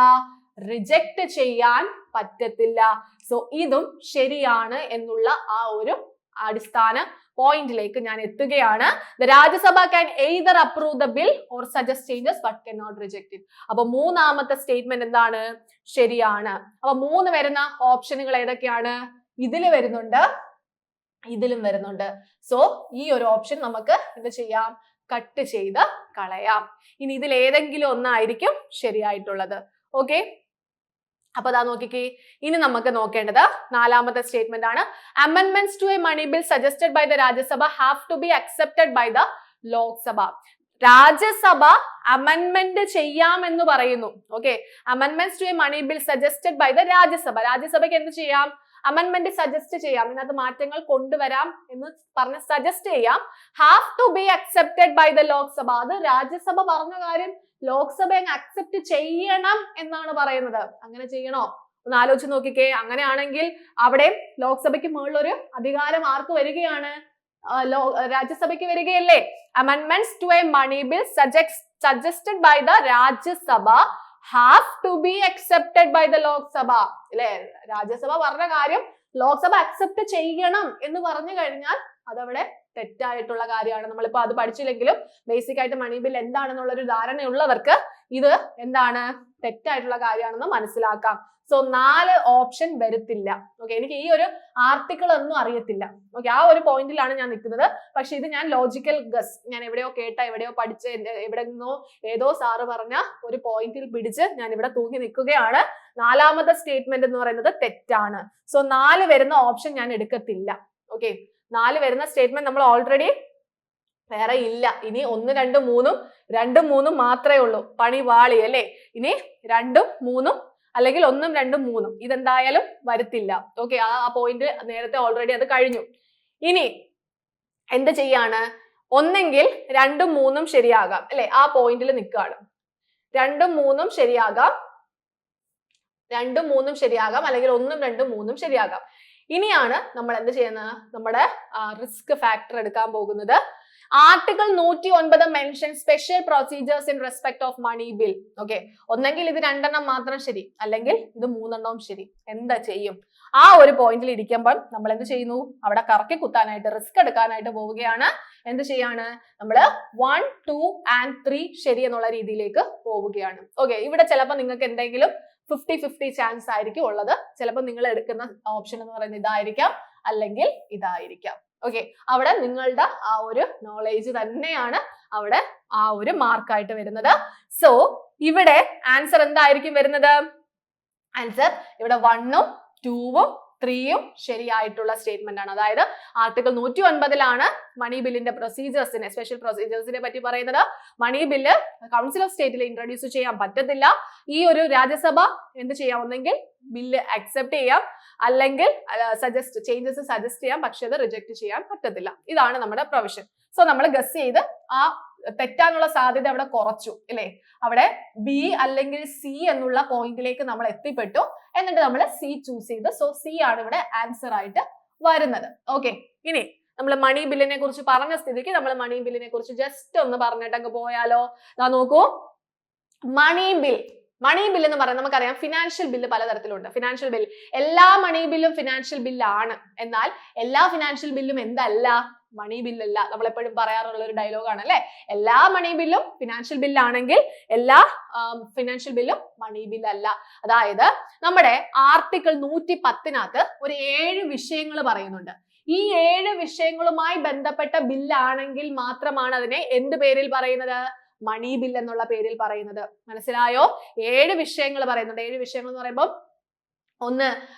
റിജക്ട് ചെയ്യാൻ പറ്റത്തില്ല. സോ ഇതും ശരിയാണ് എന്നുള്ള ആ ഒരു അടിസ്ഥാന പോയിന്റിലേക്ക് ഞാൻ എത്തുകയാണ്. The Rajya Sabha can either approve the bill or suggest changes but cannot reject it. അപ്പൊ മൂന്നാമത്തെ സ്റ്റേറ്റ്മെന്റ് എന്താണ്? ശരിയാണ്. അപ്പൊ 3 വരുന്ന ഓപ്ഷനുകൾ ഏതൊക്കെയാണ്? ഇതില് വരുന്നുണ്ട്, ഇതിലും വരുന്നുണ്ട്. സോ ഈ ഒരു ഓപ്ഷൻ നമുക്ക് എന്ത് ചെയ്യാം? കട്ട് ചെയ്ത് കളയാം. ഇനി ഇതിൽ ഏതെങ്കിലും ഒന്നായിരിക്കും ശരിയായിട്ടുള്ളത്. ഓക്കെ, അപ്പൊ അതാ നോക്കിക്കേ. ഇനി നമുക്ക് നോക്കേണ്ടത് നാലാമത്തെ സ്റ്റേറ്റ്മെന്റ് ആണ്. Amendments to a money bill suggested by the Rajya Sabha have to be accepted by the Lok Sabha. Rajya Sabha അമെൻമെന്റ് ചെയ്യാമെന്ന് പറയുന്നു. ഓക്കെ, അമെൻമെന്റ്സ് to a money bill suggested by the Rajya Sabha. രാജ്യസഭയ്ക്ക് എന്ത് ചെയ്യാം? അമെൻമെന്റ് സജസ്റ്റ് ചെയ്യാം, ഇതിനകത്ത് മാറ്റങ്ങൾ കൊണ്ടുവരാം എന്ന് പറഞ്ഞ് സജസ്റ്റ് ചെയ്യാം. Have to be accepted by the Lok Sabha. അത് രാജ്യസഭ പറഞ്ഞ കാര്യം ലോക്സഭ അങ്ങ് അക്സെപ്റ്റ് ചെയ്യണം എന്നാണ് പറയുന്നത്. അങ്ങനെ ചെയ്യണോ? ഒന്ന് ആലോചിച്ച് നോക്കിക്കേ. അങ്ങനെയാണെങ്കിൽ അവിടെ ലോക്സഭയ്ക്ക് മുകളിലൊരു അധികാരം ആർക്ക് വരികയാണ്? രാജ്യസഭയ്ക്ക് വരികയല്ലേ? Amendments to a money bill suggested by the Rajya Sabha have to be accepted by the Lok Sabha. അല്ലേ? രാജ്യസഭ പറഞ്ഞ കാര്യം ലോക്സഭ അക്സെപ്റ്റ് ചെയ്യണം എന്ന് പറഞ്ഞു കഴിഞ്ഞാൽ അതവിടെ തെറ്റായിട്ടുള്ള കാര്യമാണ്. നമ്മളിപ്പോ അത് പഠിച്ചില്ലെങ്കിലും ബേസിക് ആയിട്ട് മണി ബിൽ എന്താണെന്നുള്ള ഒരു ധാരണയുള്ളവർക്ക് ഇത് എന്താണ് തെറ്റായിട്ടുള്ള കാര്യമാണെന്ന് മനസ്സിലാക്കാം. സോ 4 ഓപ്ഷൻ വരത്തില്ല. ഓക്കെ, എനിക്ക് ഈ ഒരു ആർട്ടിക്കിൾ ഒന്നും അറിയത്തില്ല. ഓക്കെ, ആ ഒരു പോയിന്റിലാണ് ഞാൻ നിൽക്കുന്നത്. പക്ഷെ ഇത് ഞാൻ ലോജിക്കൽ ഗസ്, ഞാൻ എവിടെയോ കേട്ട, എവിടെയോ പഠിച്ച, എവിടെ നിന്നോ ഏതോ സാറ് പറഞ്ഞ ഒരു പോയിന്റിൽ പിടിച്ച് ഞാൻ ഇവിടെ തൂങ്ങി നിൽക്കുകയാണ്. 4ാമത്തെ സ്റ്റേറ്റ്മെന്റ് എന്ന് പറയുന്നത് തെറ്റാണ്. സോ 4 വരുന്ന ഓപ്ഷൻ ഞാൻ എടുക്കത്തില്ല. ഓക്കെ, 4 വരുന്ന സ്റ്റേറ്റ്മെന്റ് നമ്മൾ ഓൾറെഡി വേറെ ഇല്ല. ഇനി 1, 2, 3 2, 3 മാത്രമേ ഉള്ളൂ. പണി വാളി അല്ലേ. ഇനി 2, 3 അല്ലെങ്കിൽ 1, 2, 3 ഇതെന്തായാലും വരത്തില്ല. ഓക്കെ, ആ പോയിന്റ് നേരത്തെ ഓൾറെഡി അത് കഴിഞ്ഞു. ഇനി എന്ത് ചെയ്യാണ്? ഒന്നെങ്കിൽ 2, 3 ശരിയാകാം അല്ലെ, ആ പോയിന്റിൽ നിൽക്കുകയാണ്. 2, 3 ശരിയാകാം, 2, 3 ശരിയാകാം, അല്ലെങ്കിൽ 1, 2, 3 ശരിയാകാം. ഇനിയാണ് നമ്മൾ എന്ത് ചെയ്യുന്നത്? നമ്മുടെ റിസ്ക് ഫാക്ടർ എടുക്കാൻ പോകുന്നത്. Article 109 mention special procedures in respect of money bill. Okay, ഒന്നെങ്കിൽ ഇത് 2 മാത്രം ശരി, അല്ലെങ്കിൽ ഇത് 3 ശരി. എന്താ ചെയ്യും? ആ ഒരു പോയിന്റിൽ ഇരിക്കുമ്പോൾ നമ്മൾ എന്ത് ചെയ്യുന്നു? അവിടെ കറക്കി കുത്താനായിട്ട്, റിസ്ക് എടുക്കാനായിട്ട് പോവുകയാണ്. എന്ത് ചെയ്യാണ്? നമ്മള് 1, 2 and 3 ശരി എന്നുള്ള രീതിയിലേക്ക് പോവുകയാണ്. ഓക്കെ, ഇവിടെ ചിലപ്പോൾ നിങ്ങൾക്ക് എന്തെങ്കിലും 50-50 ചാൻസ് ആയിരിക്കും ഉള്ളത്. ചിലപ്പോൾ നിങ്ങൾ എടുക്കുന്ന ഓപ്ഷൻ എന്ന് പറയുന്നത് ഇതായിരിക്കാം, അല്ലെങ്കിൽ ഇതായിരിക്കാം. ഓക്കെ, അവിടെ നിങ്ങളുടെ ആ ഒരു നോളേജ് തന്നെയാണ് അവിടെ ആ ഒരു മാർക്കായിട്ട് വരുന്നത്. സോ ഇവിടെ ആൻസർ എന്തായിരിക്കും വരുന്നത്? ആൻസർ ഇവിടെ 1, 2, 3 ശരിയായിട്ടുള്ള സ്റ്റേറ്റ്മെന്റ് ആണ്. അതായത് ആർട്ടിക്കിൾ 109 മണി ബില്ലിന്റെ പ്രൊസീജിയേഴ്സിനെ, സ്പെഷ്യൽ പ്രൊസീജിയേഴ്സിനെ പറ്റി പറയുന്നത്. മണി ബില്ല് കൗൺസിൽ ഓഫ് സ്റ്റേറ്റിൽ ഇൻട്രൊഡ്യൂസ് ചെയ്യാൻ പറ്റത്തില്ല. ഈ ഒരു രാജ്യസഭ എന്ത് ചെയ്യാം? ഒന്നെങ്കിൽ ബില്ല് അക്സെപ്റ്റ് ചെയ്യാം, അല്ലെങ്കിൽ ചേഞ്ചസ് സജസ്റ്റ് ചെയ്യാം, പക്ഷെ അത് റിജക്ട് ചെയ്യാൻ പറ്റത്തില്ല. ഇതാണ് നമ്മുടെ പ്രൊവിഷൻ. സോ നമ്മൾ ഗസ് ചെയ്ത് ആ തെറ്റാനുള്ള സാധ്യത അവിടെ കുറച്ചു അല്ലെ. അവിടെ ബി അല്ലെങ്കിൽ സി എന്നുള്ള പോയിന്റിലേക്ക് നമ്മൾ എത്തിപ്പെട്ടു. എന്നിട്ട് നമ്മൾ സി ചൂസ് ചെയ്ത്. സോ സി ആണ് ഇവിടെ ആൻസർ ആയിട്ട് വരുന്നത്. ഓക്കെ, ഇനി നമ്മൾ മണി ബില്ലിനെ കുറിച്ച് പറഞ്ഞ സ്ഥിതിക്ക് നമ്മൾ മണി ബില്ലിനെ കുറിച്ച് ജസ്റ്റ് ഒന്ന് പറഞ്ഞിട്ടങ്ങ് പോയാലോ? നോക്കൂ, മണി ബിൽ എന്ന് പറയുന്നത് നമുക്കറിയാം, ഫിനാൻഷ്യൽ ബില്ല് പലതരത്തിലുണ്ട്. ഫിനാൻഷ്യൽ ബിൽ, എല്ലാ മണി ബില്ലും ഫിനാൻഷ്യൽ ബില്ലാണ്. എന്നാൽ എല്ലാ ഫിനാൻഷ്യൽ ബില്ലും എന്തല്ല? മണി ബില്ലല്ല. നമ്മൾ എപ്പോഴും പറയാറുള്ള ഒരു ഡയലോഗാണ് അല്ലെ. എല്ലാ മണി ബില്ലും ഫിനാൻഷ്യൽ ബില്ലാണെങ്കിൽ എല്ലാ ഫിനാൻഷ്യൽ ബില്ലും മണി ബില്ലല്ല. അതായത് നമ്മുടെ ആർട്ടിക്കിൾ 110 ഒരു 7 വിഷയങ്ങൾ പറയുന്നുണ്ട്. ഈ 7 വിഷയങ്ങളുമായി ബന്ധപ്പെട്ട ബില്ലാണെങ്കിൽ മാത്രമാണ് അതിനെ എന്ത് പേരിൽ പറയുന്നത്? മണി ബിൽ എന്നുള്ള പേരിൽ പറയുന്നത്. മനസ്സിലായോ? 7 വിഷയങ്ങൾ പറയുന്നുണ്ട്. 7 വിഷയങ്ങൾ എന്ന് പറയുമ്പോൾ, ഒന്ന്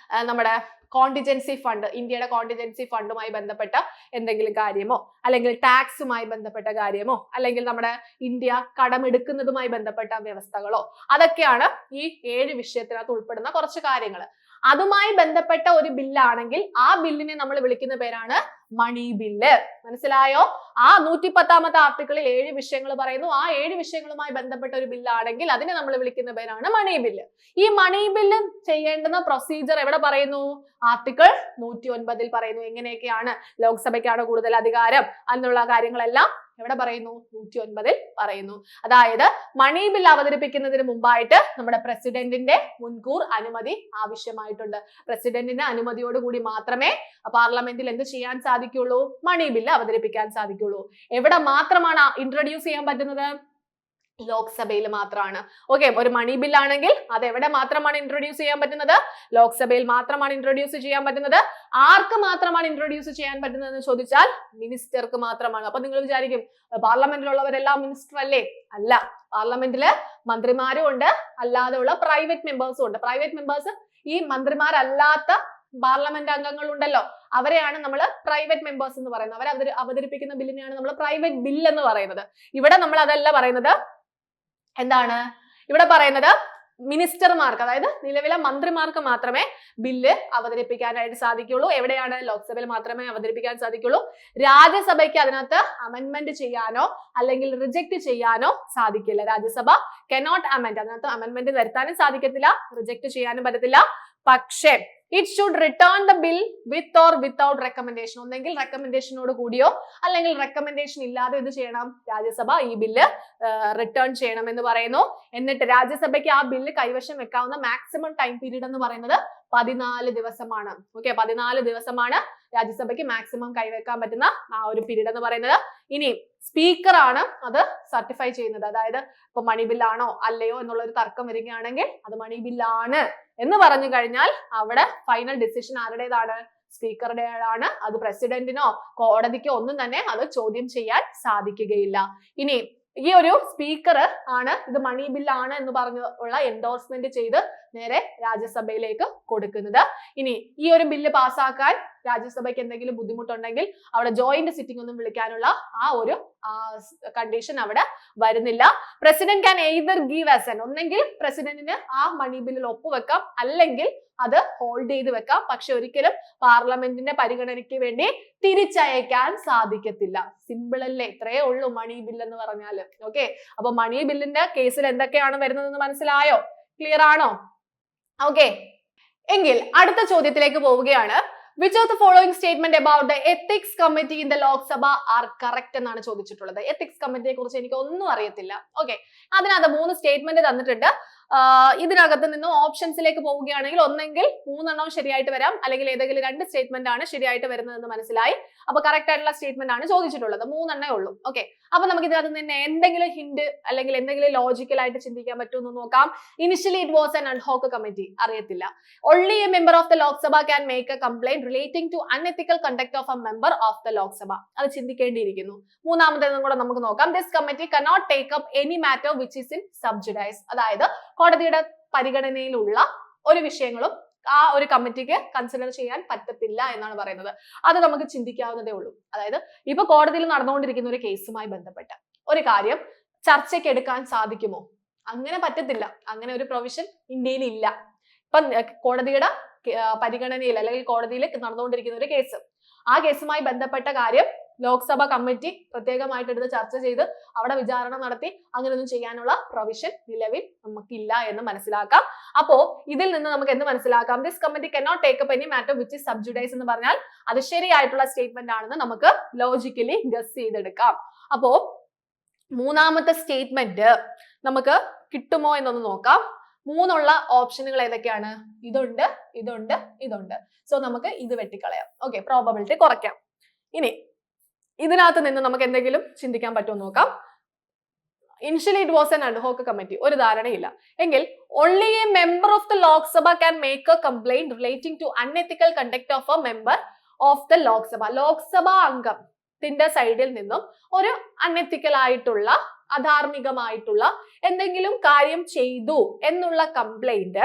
നമ്മുടെ കോണ്ടിജൻസി ഫണ്ട്, ഇന്ത്യയുടെ കോണ്ടിജൻസി ഫണ്ടുമായി ബന്ധപ്പെട്ട എന്തെങ്കിലും കാര്യമോ, അല്ലെങ്കിൽ ടാക്സുമായി ബന്ധപ്പെട്ട കാര്യമോ, അല്ലെങ്കിൽ നമ്മുടെ ഇന്ത്യ കടമെടുക്കുന്നതുമായി ബന്ധപ്പെട്ട വ്യവസ്ഥകളോ, അതൊക്കെയാണ് ഈ 7 വിഷയത്തിനകത്ത് ഉൾപ്പെടുന്ന കുറച്ച് കാര്യങ്ങൾ. അതുമായി ബന്ധപ്പെട്ട ഒരു ബില്ലാണെങ്കിൽ ആ ബില്ലിനെ നമ്മൾ വിളിക്കുന്ന പേരാണ് മണി ബില്ല്. മനസ്സിലായോ? ആ 110 ആർട്ടിക്കിളിൽ 7 വിഷയങ്ങൾ പറയുന്നു. ആ 7 വിഷയങ്ങളുമായി ബന്ധപ്പെട്ട ഒരു ബില്ലാണെങ്കിൽ അതിനെ നമ്മൾ വിളിക്കുന്ന പേരാണ് മണി ബില്ല്. ഈ മണി ബില്ല് ചെയ്യേണ്ടുന്ന പ്രൊസീജിയർ എവിടെ പറയുന്നു? ആർട്ടിക്കിൾ 109 പറയുന്നു. എങ്ങനെയൊക്കെയാണ്? ലോക്സഭയ്ക്കാണ് കൂടുതൽ അധികാരം എന്നുള്ള കാര്യങ്ങളെല്ലാം എവിടെ പറയുന്നു? 109 പറയുന്നു. അതായത് മണി ബിൽ അവതരിപ്പിക്കുന്നതിന് മുമ്പായിട്ട് നമ്മുടെ പ്രസിഡന്റിന്റെ മുൻകൂർ അനുമതി ആവശ്യമായിട്ടുണ്ട്. പ്രസിഡന്റിന്റെ അനുമതിയോടുകൂടി മാത്രമേ പാർലമെന്റിൽ എന്ത് ചെയ്യാൻ സാധിക്കുള്ളൂ? മണി ബില്ല് അവതരിപ്പിക്കാൻ സാധിക്കുള്ളൂ. എവിടെ മാത്രമാണ് ഇൻട്രൊഡ്യൂസ് ചെയ്യാൻ പറ്റുന്നത്? ലോക്സഭയിൽ മാത്രമാണ്. ഓക്കെ, ഒരു മണി ബിൽ ആണെങ്കിൽ അത് എവിടെ മാത്രമാണ് ഇൻട്രൊഡ്യൂസ് ചെയ്യാൻ പറ്റുന്നത്? ലോക്സഭയിൽ മാത്രമാണ് ഇൻട്രൊഡ്യൂസ് ചെയ്യാൻ പറ്റുന്നത്. ആർക്ക് മാത്രമാണ് ഇൻട്രൊഡ്യൂസ് ചെയ്യാൻ പറ്റുന്നത് എന്ന് ചോദിച്ചാൽ മിനിസ്റ്റർക്ക് മാത്രമാണ്. അപ്പൊ നിങ്ങൾ വിചാരിക്കും പാർലമെന്റിലുള്ളവരെല്ലാം മിനിസ്റ്റർ അല്ലേ? അല്ല, പാർലമെന്റില് മന്ത്രിമാരും ഉണ്ട്, അല്ലാതെ ഉള്ള പ്രൈവറ്റ് മെമ്പേഴ്സും ഉണ്ട്. പ്രൈവറ്റ് മെമ്പേഴ്സ് ഈ മന്ത്രിമാരല്ലാത്ത പാർലമെന്റ് അംഗങ്ങൾ ഉണ്ടല്ലോ, അവരെയാണ് നമ്മൾ പ്രൈവറ്റ് മെമ്പേഴ്സ് എന്ന് പറയുന്നത്. അവർ അവതരിപ്പിക്കുന്ന ബില്ലിനെയാണ് നമ്മൾ പ്രൈവറ്റ് ബിൽ എന്ന് പറയുന്നത്. ഇവിടെ നമ്മൾ അതല്ല പറയുന്നത്. എന്താണ് ഇവിടെ പറയുന്നത്? മിനിസ്റ്റർമാർക്ക്, അതായത് നിലവിലെ മന്ത്രിമാർക്ക് മാത്രമേ ബില്ല് അവതരിപ്പിക്കാനായിട്ട് സാധിക്കുള്ളൂ. എവിടെയാണ്? ലോക്സഭയിൽ മാത്രമേ അവതരിപ്പിക്കാൻ സാധിക്കുള്ളൂ. രാജ്യസഭയ്ക്ക് അതിനകത്ത് അമെൻമെന്റ് ചെയ്യാനോ അല്ലെങ്കിൽ റിജക്ട് ചെയ്യാനോ സാധിക്കില്ല. രാജ്യസഭ കനോട്ട് അമെൻഡ്, അതിനകത്ത് അമെൻമെന്റ് വരുത്താനും സാധിക്കത്തില്ല, റിജക്ട് ചെയ്യാനും പറ്റത്തില്ല. പക്ഷേ it should return the bill with or without recommendation. ഒന്നെങ്കിൽ റെക്കമെൻഡേഷനോട് കൂടിയോ അല്ലെങ്കിൽ റെക്കമെൻഡേഷൻ ഇല്ലാതെ ഇത് ചെയ്യണം, രാജ്യസഭ ഈ ബില്ല് റിട്ടേൺ ചെയ്യണം എന്ന് പറയുന്നു. എന്നിട്ട് രാജ്യസഭയ്ക്ക് ആ ബില്ല് കൈവശം വെക്കാവുന്ന മാക്സിമം ടൈം പീരീഡ് എന്ന് പറയുന്നത് 14 ദിവസമാണ്. ഓക്കെ, 14 ദിവസമാണ് രാജ്യസഭയ്ക്ക് മാക്സിമം കൈവെക്കാൻ പറ്റുന്ന ആ ഒരു പീരീഡ് എന്ന് പറയുന്നത്. ഇനി സ്പീക്കർ ആണ് അത് സർട്ടിഫൈ ചെയ്യുന്നത്. അതായത് ഇപ്പൊ മണി ബില്ലാണോ അല്ലയോ എന്നുള്ള ഒരു തർക്കം വരികയാണെങ്കിൽ അത് മണി ബില്ലാണ് എന്ന് പറഞ്ഞു കഴിഞ്ഞാൽ അവിടെ ഫൈനൽ ഡിസിഷൻ ആരുടേതാണ്? സ്പീക്കറുടേതാണ്. അത് പ്രസിഡന്റിനോ കോടതിക്കോ ഒന്നും തന്നെ അത് ചോദ്യം ചെയ്യാൻ സാധിക്കുകയില്ല. ഇനി ഈ ഒരു സ്പീക്കർ ആണ് ഇത് മണി ബില്ലാണ് എന്ന് പറഞ്ഞു ഉള്ള എൻഡോഴ്സ്മെന്റ് ചെയ്ത് നേരെ രാജ്യസഭയിലേക്ക് കൊടുക്കുന്നത്. ഇനി ഈ ഒരു ബില്ല് പാസ്സാക്കാൻ രാജ്യസഭയ്ക്ക് എന്തെങ്കിലും ബുദ്ധിമുട്ടുണ്ടെങ്കിൽ അവിടെ ജോയിന്റ് സിറ്റിംഗ് ഒന്നും വിളിക്കാനുള്ള ആ ഒരു കണ്ടീഷൻ അവിടെ വരുന്നില്ല. President can either give as an, ഒന്നെങ്കിൽ പ്രസിഡന്റിന് ആ മണി ബില്ലിൽ ഒപ്പുവെക്കാം, അല്ലെങ്കിൽ അത് ഹോൾഡ് ചെയ്ത് വെക്കാം. പക്ഷെ ഒരിക്കലും പാർലമെന്റിന്റെ പരിഗണനയ്ക്ക് വേണ്ടി തിരിച്ചയക്കാൻ സാധിക്കത്തില്ല. സിമ്പിൾ അല്ലേ? ഇത്രയേ ഉള്ളൂ മണി ബിൽ എന്ന് പറഞ്ഞാല്. ഓക്കെ, അപ്പൊ മണി ബില്ലിന്റെ കേസിൽ എന്തൊക്കെയാണ് വരുന്നതെന്ന് മനസ്സിലായോ? ക്ലിയർ ആണോ? ഓക്കെ, എങ്കിൽ അടുത്ത ചോദ്യത്തിലേക്ക് പോവുകയാണ്. Which of the following statement about the ethics committee in the Lok Sabha are correct എന്നാണ് ചോദിച്ചിട്ടുള്ളത്. എത്തിക്സ് കമ്മിറ്റിയെ കുറിച്ച് എനിക്ക് ഒന്നും അറിയത്തില്ല. ഓക്കെ, അതിനകത്ത് 3 സ്റ്റേറ്റ്മെന്റ് തന്നിട്ടുണ്ട്. ഇതിനകത്ത് നിന്ന് ഓപ്ഷൻസിലേക്ക് പോവുകയാണെങ്കിൽ ഒന്നെങ്കിൽ 3 എണ്ണം ശരിയായിട്ട് വരാം, അല്ലെങ്കിൽ ഏതെങ്കിലും 2 സ്റ്റേറ്റ്മെന്റ് ആണ് ശരിയായിട്ട് വരുന്നതെന്ന് മനസ്സിലായി. അപ്പൊ കറക്റ്റ് ആയിട്ടുള്ള സ്റ്റേറ്റ്മെന്റ് ആണ് ചോദിച്ചിട്ടുള്ളത്. 3 എണ്ണേ ഉള്ളൂ. ഓക്കെ, അപ്പൊ നമുക്ക് ഇതിനകത്ത് നിന്ന് എന്തെങ്കിലും ഹിന്റ് അല്ലെങ്കിൽ എന്തെങ്കിലും ലോജിക്കൽ ആയിട്ട് ചിന്തിക്കാൻ പറ്റുമെന്ന് നോക്കാം. Initially it was an ad hoc committee, അറിയത്തില്ല. Only a member of the Lok Sabha can make a complaint relating to unethical conduct of a member of the Lok Sabha. അത് ചിന്തിക്കേണ്ടിയിരിക്കുന്നു. മൂന്നാമത്തേതും കൂടെ നമുക്ക് നോക്കാം. This committee cannot take up any matter which is in sub judice. അതായത് കോടതിയുടെ പരിഗണനയിലുള്ള ഒരു വിഷയങ്ങളും ആ ഒരു കമ്മിറ്റിക്ക് കൺസിഡർ ചെയ്യാൻ പറ്റത്തില്ല എന്നാണ് പറയുന്നത്. അത് നമുക്ക് ചിന്തിക്കാവുന്നതേ ഉള്ളൂ. അതായത് ഇപ്പൊ കോടതിയിൽ നടന്നുകൊണ്ടിരിക്കുന്ന ഒരു കേസുമായി ബന്ധപ്പെട്ട ഒരു കാര്യം ചർച്ചയ്ക്ക് എടുക്കാൻ സാധിക്കുമോ? അങ്ങനെ പറ്റത്തില്ല. അങ്ങനെ ഒരു പ്രൊവിഷൻ ഇന്ത്യയിൽ ഇല്ല. ഇപ്പൊ കോടതിയുടെ പരിഗണനയിൽ അല്ലെങ്കിൽ കോടതിയിൽ നടന്നുകൊണ്ടിരിക്കുന്ന ഒരു കേസ്, ആ കേസുമായി ബന്ധപ്പെട്ട കാര്യം ലോക്സഭ കമ്മിറ്റി പ്രത്യേകമായിട്ട് എടുത്ത് ചർച്ച ചെയ്ത് അവിടെ വിചാരണ നടത്തി അങ്ങനെയൊന്നും ചെയ്യാനുള്ള പ്രൊവിഷൻ നിലവിൽ നമുക്കില്ല എന്ന് മനസ്സിലാക്കാം. അപ്പോ ഇതിൽ നിന്ന് നമുക്ക് എന്ത് മനസ്സിലാക്കാം? This committee cannot take up any matter which is sub judice എന്ന് പറഞ്ഞാൽ അത് ശരിയായിട്ടുള്ള സ്റ്റേറ്റ്മെന്റ് ആണെന്ന് നമുക്ക് ലോജിക്കലി ഗസ് ചെയ്തെടുക്കാം. അപ്പോ മൂന്നാമത്തെ സ്റ്റേറ്റ്മെന്റ് നമുക്ക് കിട്ടുമോ എന്നൊന്ന് നോക്കാം. 3 ഓപ്ഷനുകൾ ഏതൊക്കെയാണ്? ഇതുണ്ട്, ഇതുണ്ട്, ഇതുണ്ട്. സോ നമുക്ക് ഇത് വെട്ടിക്കളയാം. ഓക്കെ, പ്രോബബിലിറ്റി കുറയ്ക്കാം. ഇനി ഇതിനകത്ത് നിന്ന് നമുക്ക് എന്തെങ്കിലും ചിന്തിക്കാൻ പറ്റുമോ നോക്കാം. Initially it was an ad hoc committee, ഒരു ധാരണയില്ല എങ്കിൽ only a member of the Lok Sabha can make a complaint relating to unethical conduct of a member of the Lok Sabha. Lok Sabha അംഗത്തിന്റെ സൈഡിൽ നിന്നും ഒരു അൺഎത്തിക്കൽ ആയിട്ടുള്ള അധാർമികമായിട്ടുള്ള എന്തെങ്കിലും കാര്യം ചെയ്തു എന്നുള്ള കംപ്ലൈന്റ്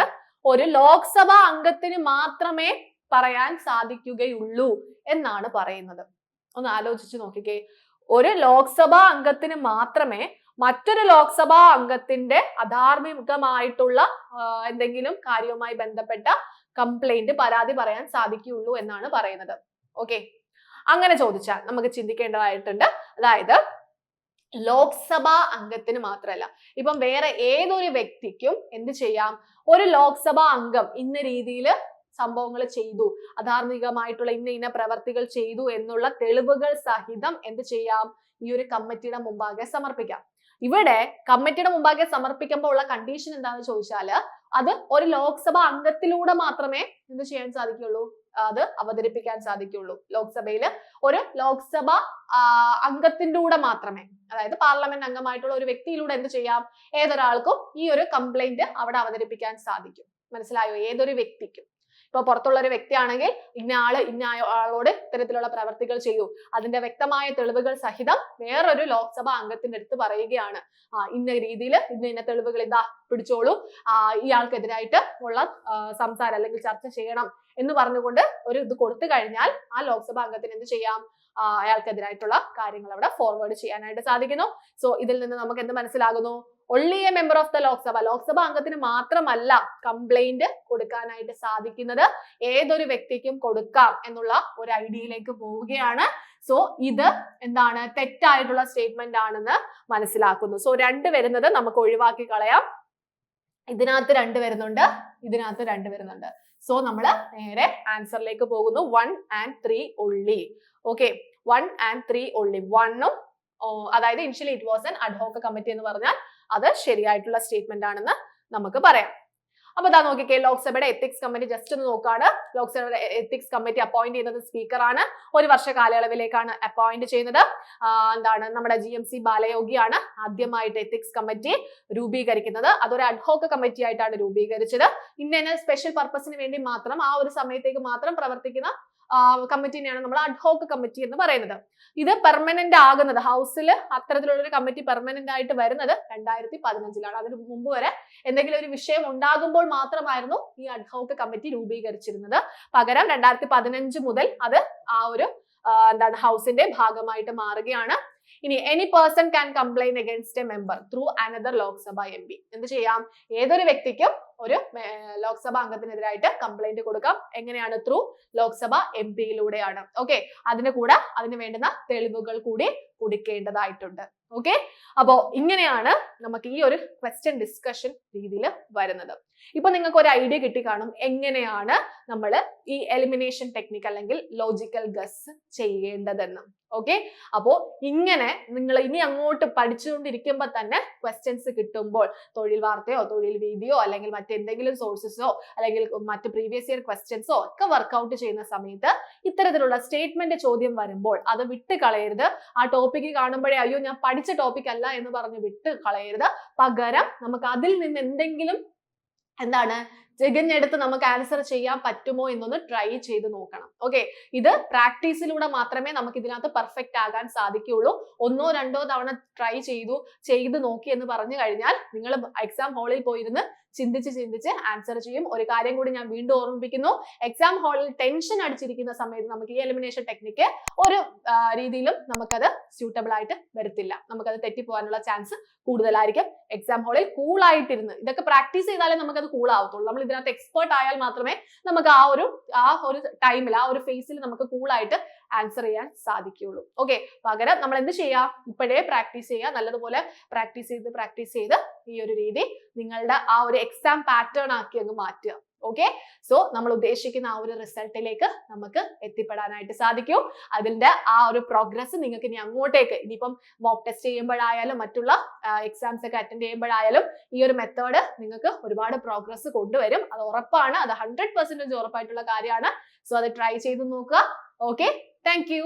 ഒരു ലോക്സഭ അംഗത്തിന് മാത്രമേ പറയാൻ സാധിക്കുകയുള്ളൂ എന്നാണ് പറയുന്നത്. ഒന്ന് ആലോചിച്ച് നോക്കിക്കേ. ഒരു ലോക്സഭാ അംഗത്തിന് മാത്രമേ മറ്റൊരു ലോക്സഭാ അംഗത്തിന്റെ അധാർമികമായിട്ടുള്ള എന്തെങ്കിലും കാര്യവുമായി ബന്ധപ്പെട്ട കംപ്ലൈന്റ് പരാതി പറയാൻ സാധിക്കുകയുള്ളൂ എന്നാണ് പറയുന്നത്. ഓക്കെ, അങ്ങനെ ചോദിച്ചാൽ നമുക്ക് ചിന്തിക്കേണ്ടതായിട്ടുണ്ട്. അതായത് ലോക്സഭാ അംഗത്തിന് മാത്രമല്ല, ഇപ്പം വേറെ ഏതൊരു വ്യക്തിക്കും എന്ത് ചെയ്യാം? ഒരു ലോക്സഭാ അംഗം ഇന്ന രീതിയിൽ സംഭവങ്ങൾ ചെയ്തു, അധാർമികമായിട്ടുള്ള ഇന്ന പ്രവർത്തികൾ ചെയ്തു എന്നുള്ള തെളിവുകൾ സഹിതം എന്ത് ചെയ്യാം? ഈ ഒരു കമ്മിറ്റിയുടെ മുമ്പാകെ സമർപ്പിക്കാം. ഇവിടെ കമ്മിറ്റിയുടെ മുമ്പാകെ സമർപ്പിക്കുമ്പോൾ ഉള്ള കണ്ടീഷൻ എന്താണെന്ന് ചോദിച്ചാല് അത് ഒരു ലോക്സഭ അംഗത്തിലൂടെ മാത്രമേ എന്ത് ചെയ്യാൻ സാധിക്കുള്ളൂ? അത് അവതരിപ്പിക്കാൻ സാധിക്കുള്ളൂ. ലോക്സഭയില് ഒരു ലോക്സഭ അംഗത്തിന്റെ കൂടെ മാത്രമേ, അതായത് പാർലമെന്റ് അംഗമായിട്ടുള്ള ഒരു വ്യക്തിയിലൂടെ എന്ത് ചെയ്യാം? ഏതൊരാൾക്കും ഈ ഒരു കംപ്ലൈന്റ് അവിടെ അവതരിപ്പിക്കാൻ സാധിക്കും. മനസ്സിലായോ? ഏതൊരു വ്യക്തിക്കും. ഇപ്പൊ പുറത്തുള്ള ഒരു വ്യക്തിയാണെങ്കിൽ ഇന്ന ആളോട് ഇത്തരത്തിലുള്ള പ്രവർത്തികൾ ചെയ്തു, അതിന്റെ വ്യക്തമായ തെളിവുകൾ സഹിതം വേറൊരു ലോക്സഭ അംഗത്തിന്റെ അടുത്ത് പറയുകയാണ്, ഇന്ന രീതിയിൽ ഇന്ന തെളിവുകൾ ഇതാ പിടിച്ചോളൂ, ഇയാൾക്കെതിരായിട്ട് ഉള്ള സംസാരം അല്ലെങ്കിൽ ചർച്ച ചെയ്യണം എന്ന് പറഞ്ഞുകൊണ്ട് ഒരു ഇത് കൊടുത്തു കഴിഞ്ഞാൽ ആ ലോക്സഭ അംഗത്തിന് എന്ത് ചെയ്യാം? അയാൾക്കെതിരായിട്ടുള്ള കാര്യങ്ങൾ അവിടെ ഫോർവേഡ് ചെയ്യാനായിട്ട് സാധിക്കുന്നു. സോ ഇതിൽ നിന്ന് നമുക്ക് എന്ത് മനസ്സിലാകുന്നു? only a member of the Lok Sabha, Lok Sabha അംഗത്തിന് മാത്രമല്ല കംപ്ലൈന്റ് കൊടുക്കാനായിട്ട് സാധിക്കുന്നത്, ഏതൊരു വ്യക്തിക്കും കൊടുക്കാം എന്നുള്ള ഒരു ഐഡിയയിലേക്ക് പോവുകയാണ്. സോ ഇത് എന്താണ്? തെറ്റായിട്ടുള്ള സ്റ്റേറ്റ്മെന്റ് ആണെന്ന് മനസ്സിലാക്കുന്നു. സോ 2 വരുന്നത് നമുക്ക് ഒഴിവാക്കി കളയാം. ഇതിനകത്ത് 2 വരുന്നുണ്ട്, ഇതിനകത്ത് 2 വരുന്നുണ്ട്. സോ നമ്മൾ നേരെ ആൻസറിലേക്ക് പോകുന്നു. 1 and 3 only. Okay, 1 and 3 only. 1ഉം അതായത് initially it was an ad hoc committee എന്ന് പറഞ്ഞാൽ അത് ശരിയായിട്ടുള്ള സ്റ്റേറ്റ്മെന്റ് ആണെന്ന് നമുക്ക് പറയാം. അപ്പൊ ഇതാ നോക്കിക്കേ, ലോക്സഭയുടെ എത്തിക്സ് കമ്മിറ്റി ജസ്റ്റ് ഒന്ന് നോക്കാണ്. ലോക്സഭയുടെ എത്തിക്സ് കമ്മിറ്റി അപ്പോയിന്റ് ചെയ്യുന്നത് സ്പീക്കറാണ്. 1 വർഷ കാലയളവിലേക്കാണ് അപ്പോയിന്റ് ചെയ്യുന്നത്. എന്താണ്, നമ്മുടെ GMC ബാലയോഗിയാണ് ആദ്യമായിട്ട് എത്തിക്സ് കമ്മിറ്റി രൂപീകരിക്കുന്നത്. അതൊരു അഡ്ഹോക്ക് കമ്മിറ്റി ആയിട്ടാണ് രൂപീകരിച്ചത്. ഇന്ന സ്പെഷ്യൽ പർപ്പസിന് വേണ്ടി മാത്രം ആ ഒരു സമയത്തേക്ക് മാത്രം പ്രവർത്തിക്കുന്ന കമ്മിറ്റിനെയാണ് നമ്മൾ അഡ്ഹോക്ക് കമ്മിറ്റി എന്ന് പറയുന്നത്. ഇത് പെർമനന്റ് ആകുന്നത്, ഹൗസിൽ അത്തരത്തിലുള്ള ഒരു കമ്മിറ്റി പെർമനന്റ് ആയിട്ട് വരുന്നത് 2015-ലാണ്. അതിന് മുമ്പ് വരെ എന്തെങ്കിലും ഒരു വിഷയം ഉണ്ടാകുമ്പോൾ മാത്രമായിരുന്നു ഈ അഡ്ഹോക്ക് കമ്മിറ്റി രൂപീകരിച്ചിരുന്നത്. പകരം 2015 മുതൽ അത് ആ ഒരു എന്താണ് ഹൗസിന്റെ ഭാഗമായിട്ട് മാറുകയാണ്. ഇനി any person can complain against A member through another Lok Sabha MP. എന്ത് ചെയ്യാം, ഏതൊരു വ്യക്തിക്കും ഒരു ലോക്സഭാ അംഗത്തിനെതിരായിട്ട് കംപ്ലൈന്റ് കൊടുക്കാം. എങ്ങനെയാണ്? ത്രൂ ലോക്സഭ MP-യിലൂടെയാണ്. ഓക്കെ, അതിന് കൂടെ അതിന് വേണ്ടുന്ന തെളിവുകൾ കൂടി കൊടുക്കേണ്ടതായിട്ടുണ്ട്. ഓക്കെ, അപ്പോ ഇങ്ങനെയാണ് നമുക്ക് ഈ ഒരു ക്വസ്റ്റ്യൻ ഡിസ്കഷൻ രീതിയിൽ വരുന്നത്. ഇപ്പൊ നിങ്ങൾക്ക് ഒരു ഐഡിയ കിട്ടി കാണും എങ്ങനെയാണ് നമ്മൾ ഈ എലിമിനേഷൻ ടെക്നിക് അല്ലെങ്കിൽ ലോജിക്കൽ ഗസ് ചെയ്യേണ്ടതെന്ന്. ഓക്കെ, അപ്പോ ഇങ്ങനെ നിങ്ങൾ ഇനി അങ്ങോട്ട് പഠിച്ചുകൊണ്ടിരിക്കുമ്പോൾ തന്നെ ക്വസ്റ്റ്യൻസ് കിട്ടുമ്പോൾ തൊഴിൽ വാർത്തയോ തൊഴിൽ വീതിയോ അല്ലെങ്കിൽ മറ്റെന്തെങ്കിലും സോഴ്സസോ അല്ലെങ്കിൽ മറ്റ് പ്രീവിയസ് ഇയർ ക്വസ്റ്റ്യൻസോ ഒക്കെ വർക്ക്ഔട്ട് ചെയ്യുന്ന സമയത്ത് ഇത്തരത്തിലുള്ള സ്റ്റേറ്റ്മെന്റ് ചോദ്യം വരുമ്പോൾ അത് വിട്ട് കളയരുത്. ആ ടോപ്പിക്ക് കാണുമ്പോഴേ അയ്യോ ഞാൻ പഠിച്ച ടോപ്പിക് അല്ല എന്ന് പറഞ്ഞ് വിട്ട് കളയരുത്. പകരം നമുക്ക് അതിൽ നിന്ന് എന്തെങ്കിലും എന്താണ് തികഞ്ഞെടുത്ത് നമുക്ക് ആൻസർ ചെയ്യാൻ പറ്റുമോ എന്നൊന്ന് ട്രൈ ചെയ്ത് നോക്കണം. ഓക്കെ, ഇത് പ്രാക്ടീസിലൂടെ മാത്രമേ നമുക്ക് ഇതിനകത്ത് പെർഫെക്റ്റ് ആകാൻ സാധിക്കുകയുള്ളൂ. 1 or 2 തവണ ട്രൈ ചെയ്ത് നോക്കി എന്ന് പറഞ്ഞു കഴിഞ്ഞാൽ നിങ്ങൾ എക്സാം ഹാളിൽ പോയിരുന്ന് ചിന്തിച്ച് ആൻസർ ചെയ്യും. ഒരു കാര്യം കൂടി ഞാൻ വീണ്ടും ഓർമ്മിപ്പിക്കുന്നു, എക്സാം ഹാളിൽ ടെൻഷൻ അടിച്ചിരിക്കുന്ന സമയത്ത് നമുക്ക് ഈ എലിമിനേഷൻ ടെക്നിക്ക് ഒരു രീതിയിലും നമുക്കത് സ്യൂട്ടബിൾ ആയിട്ട് വരത്തില്ല. നമുക്കത് തെറ്റിപ്പോകാനുള്ള ചാൻസ് കൂടുതലായിരിക്കും. എക്സാം ഹാളിൽ കൂൾ ആയിട്ടിരുന്ന് ഇതൊക്കെ പ്രാക്ടീസ് ചെയ്താലേ നമുക്കത് കൂൾ ആവത്തുള്ളൂ. നമ്മൾ ഇതിനകത്ത് എക്സ്പേർട്ട് ആയാൽ മാത്രമേ നമുക്ക് ആ ഒരു ടൈമിൽ ആ ഒരു ഫേസിൽ നമുക്ക് കൂൾ ആയിട്ട് ആൻസർ ചെയ്യാൻ സാധിക്കുകയുള്ളൂ. ഓക്കെ, പകരം നമ്മൾ എന്ത് ചെയ്യാം, ഇപ്പോഴേ പ്രാക്ടീസ് ചെയ്യുക. നല്ലതുപോലെ പ്രാക്ടീസ് ചെയ്ത് ഈ ഒരു രീതി നിങ്ങളുടെ ആ ഒരു എക്സാം പാറ്റേൺ ആക്കി അങ്ങ് മാറ്റുക. ഓക്കെ, സോ നമ്മൾ ഉദ്ദേശിക്കുന്ന ആ ഒരു റിസൾട്ടിലേക്ക് നമുക്ക് എത്തിപ്പെടാനായിട്ട് സാധിക്കും. അതിന്റെ ആ ഒരു പ്രോഗ്രസ് നിങ്ങൾക്ക് ഇനി അങ്ങോട്ടേക്ക് ഇനിയിപ്പം മോക്ക് ടെസ്റ്റ് ചെയ്യുമ്പോഴായാലും മറ്റുള്ള എക്സാംസ് ഒക്കെ അറ്റൻഡ് ചെയ്യുമ്പോഴായാലും ഈ ഒരു മെത്തേഡ് നിങ്ങൾക്ക് ഒരുപാട് പ്രോഗ്രസ് കൊണ്ടുവരും. അത് ഉറപ്പാണ്, അത് 100% ഉറപ്പായിട്ടുള്ള കാര്യമാണ്. സോ അത് ട്രൈ ചെയ്ത് നോക്കുക. Okay, thank you.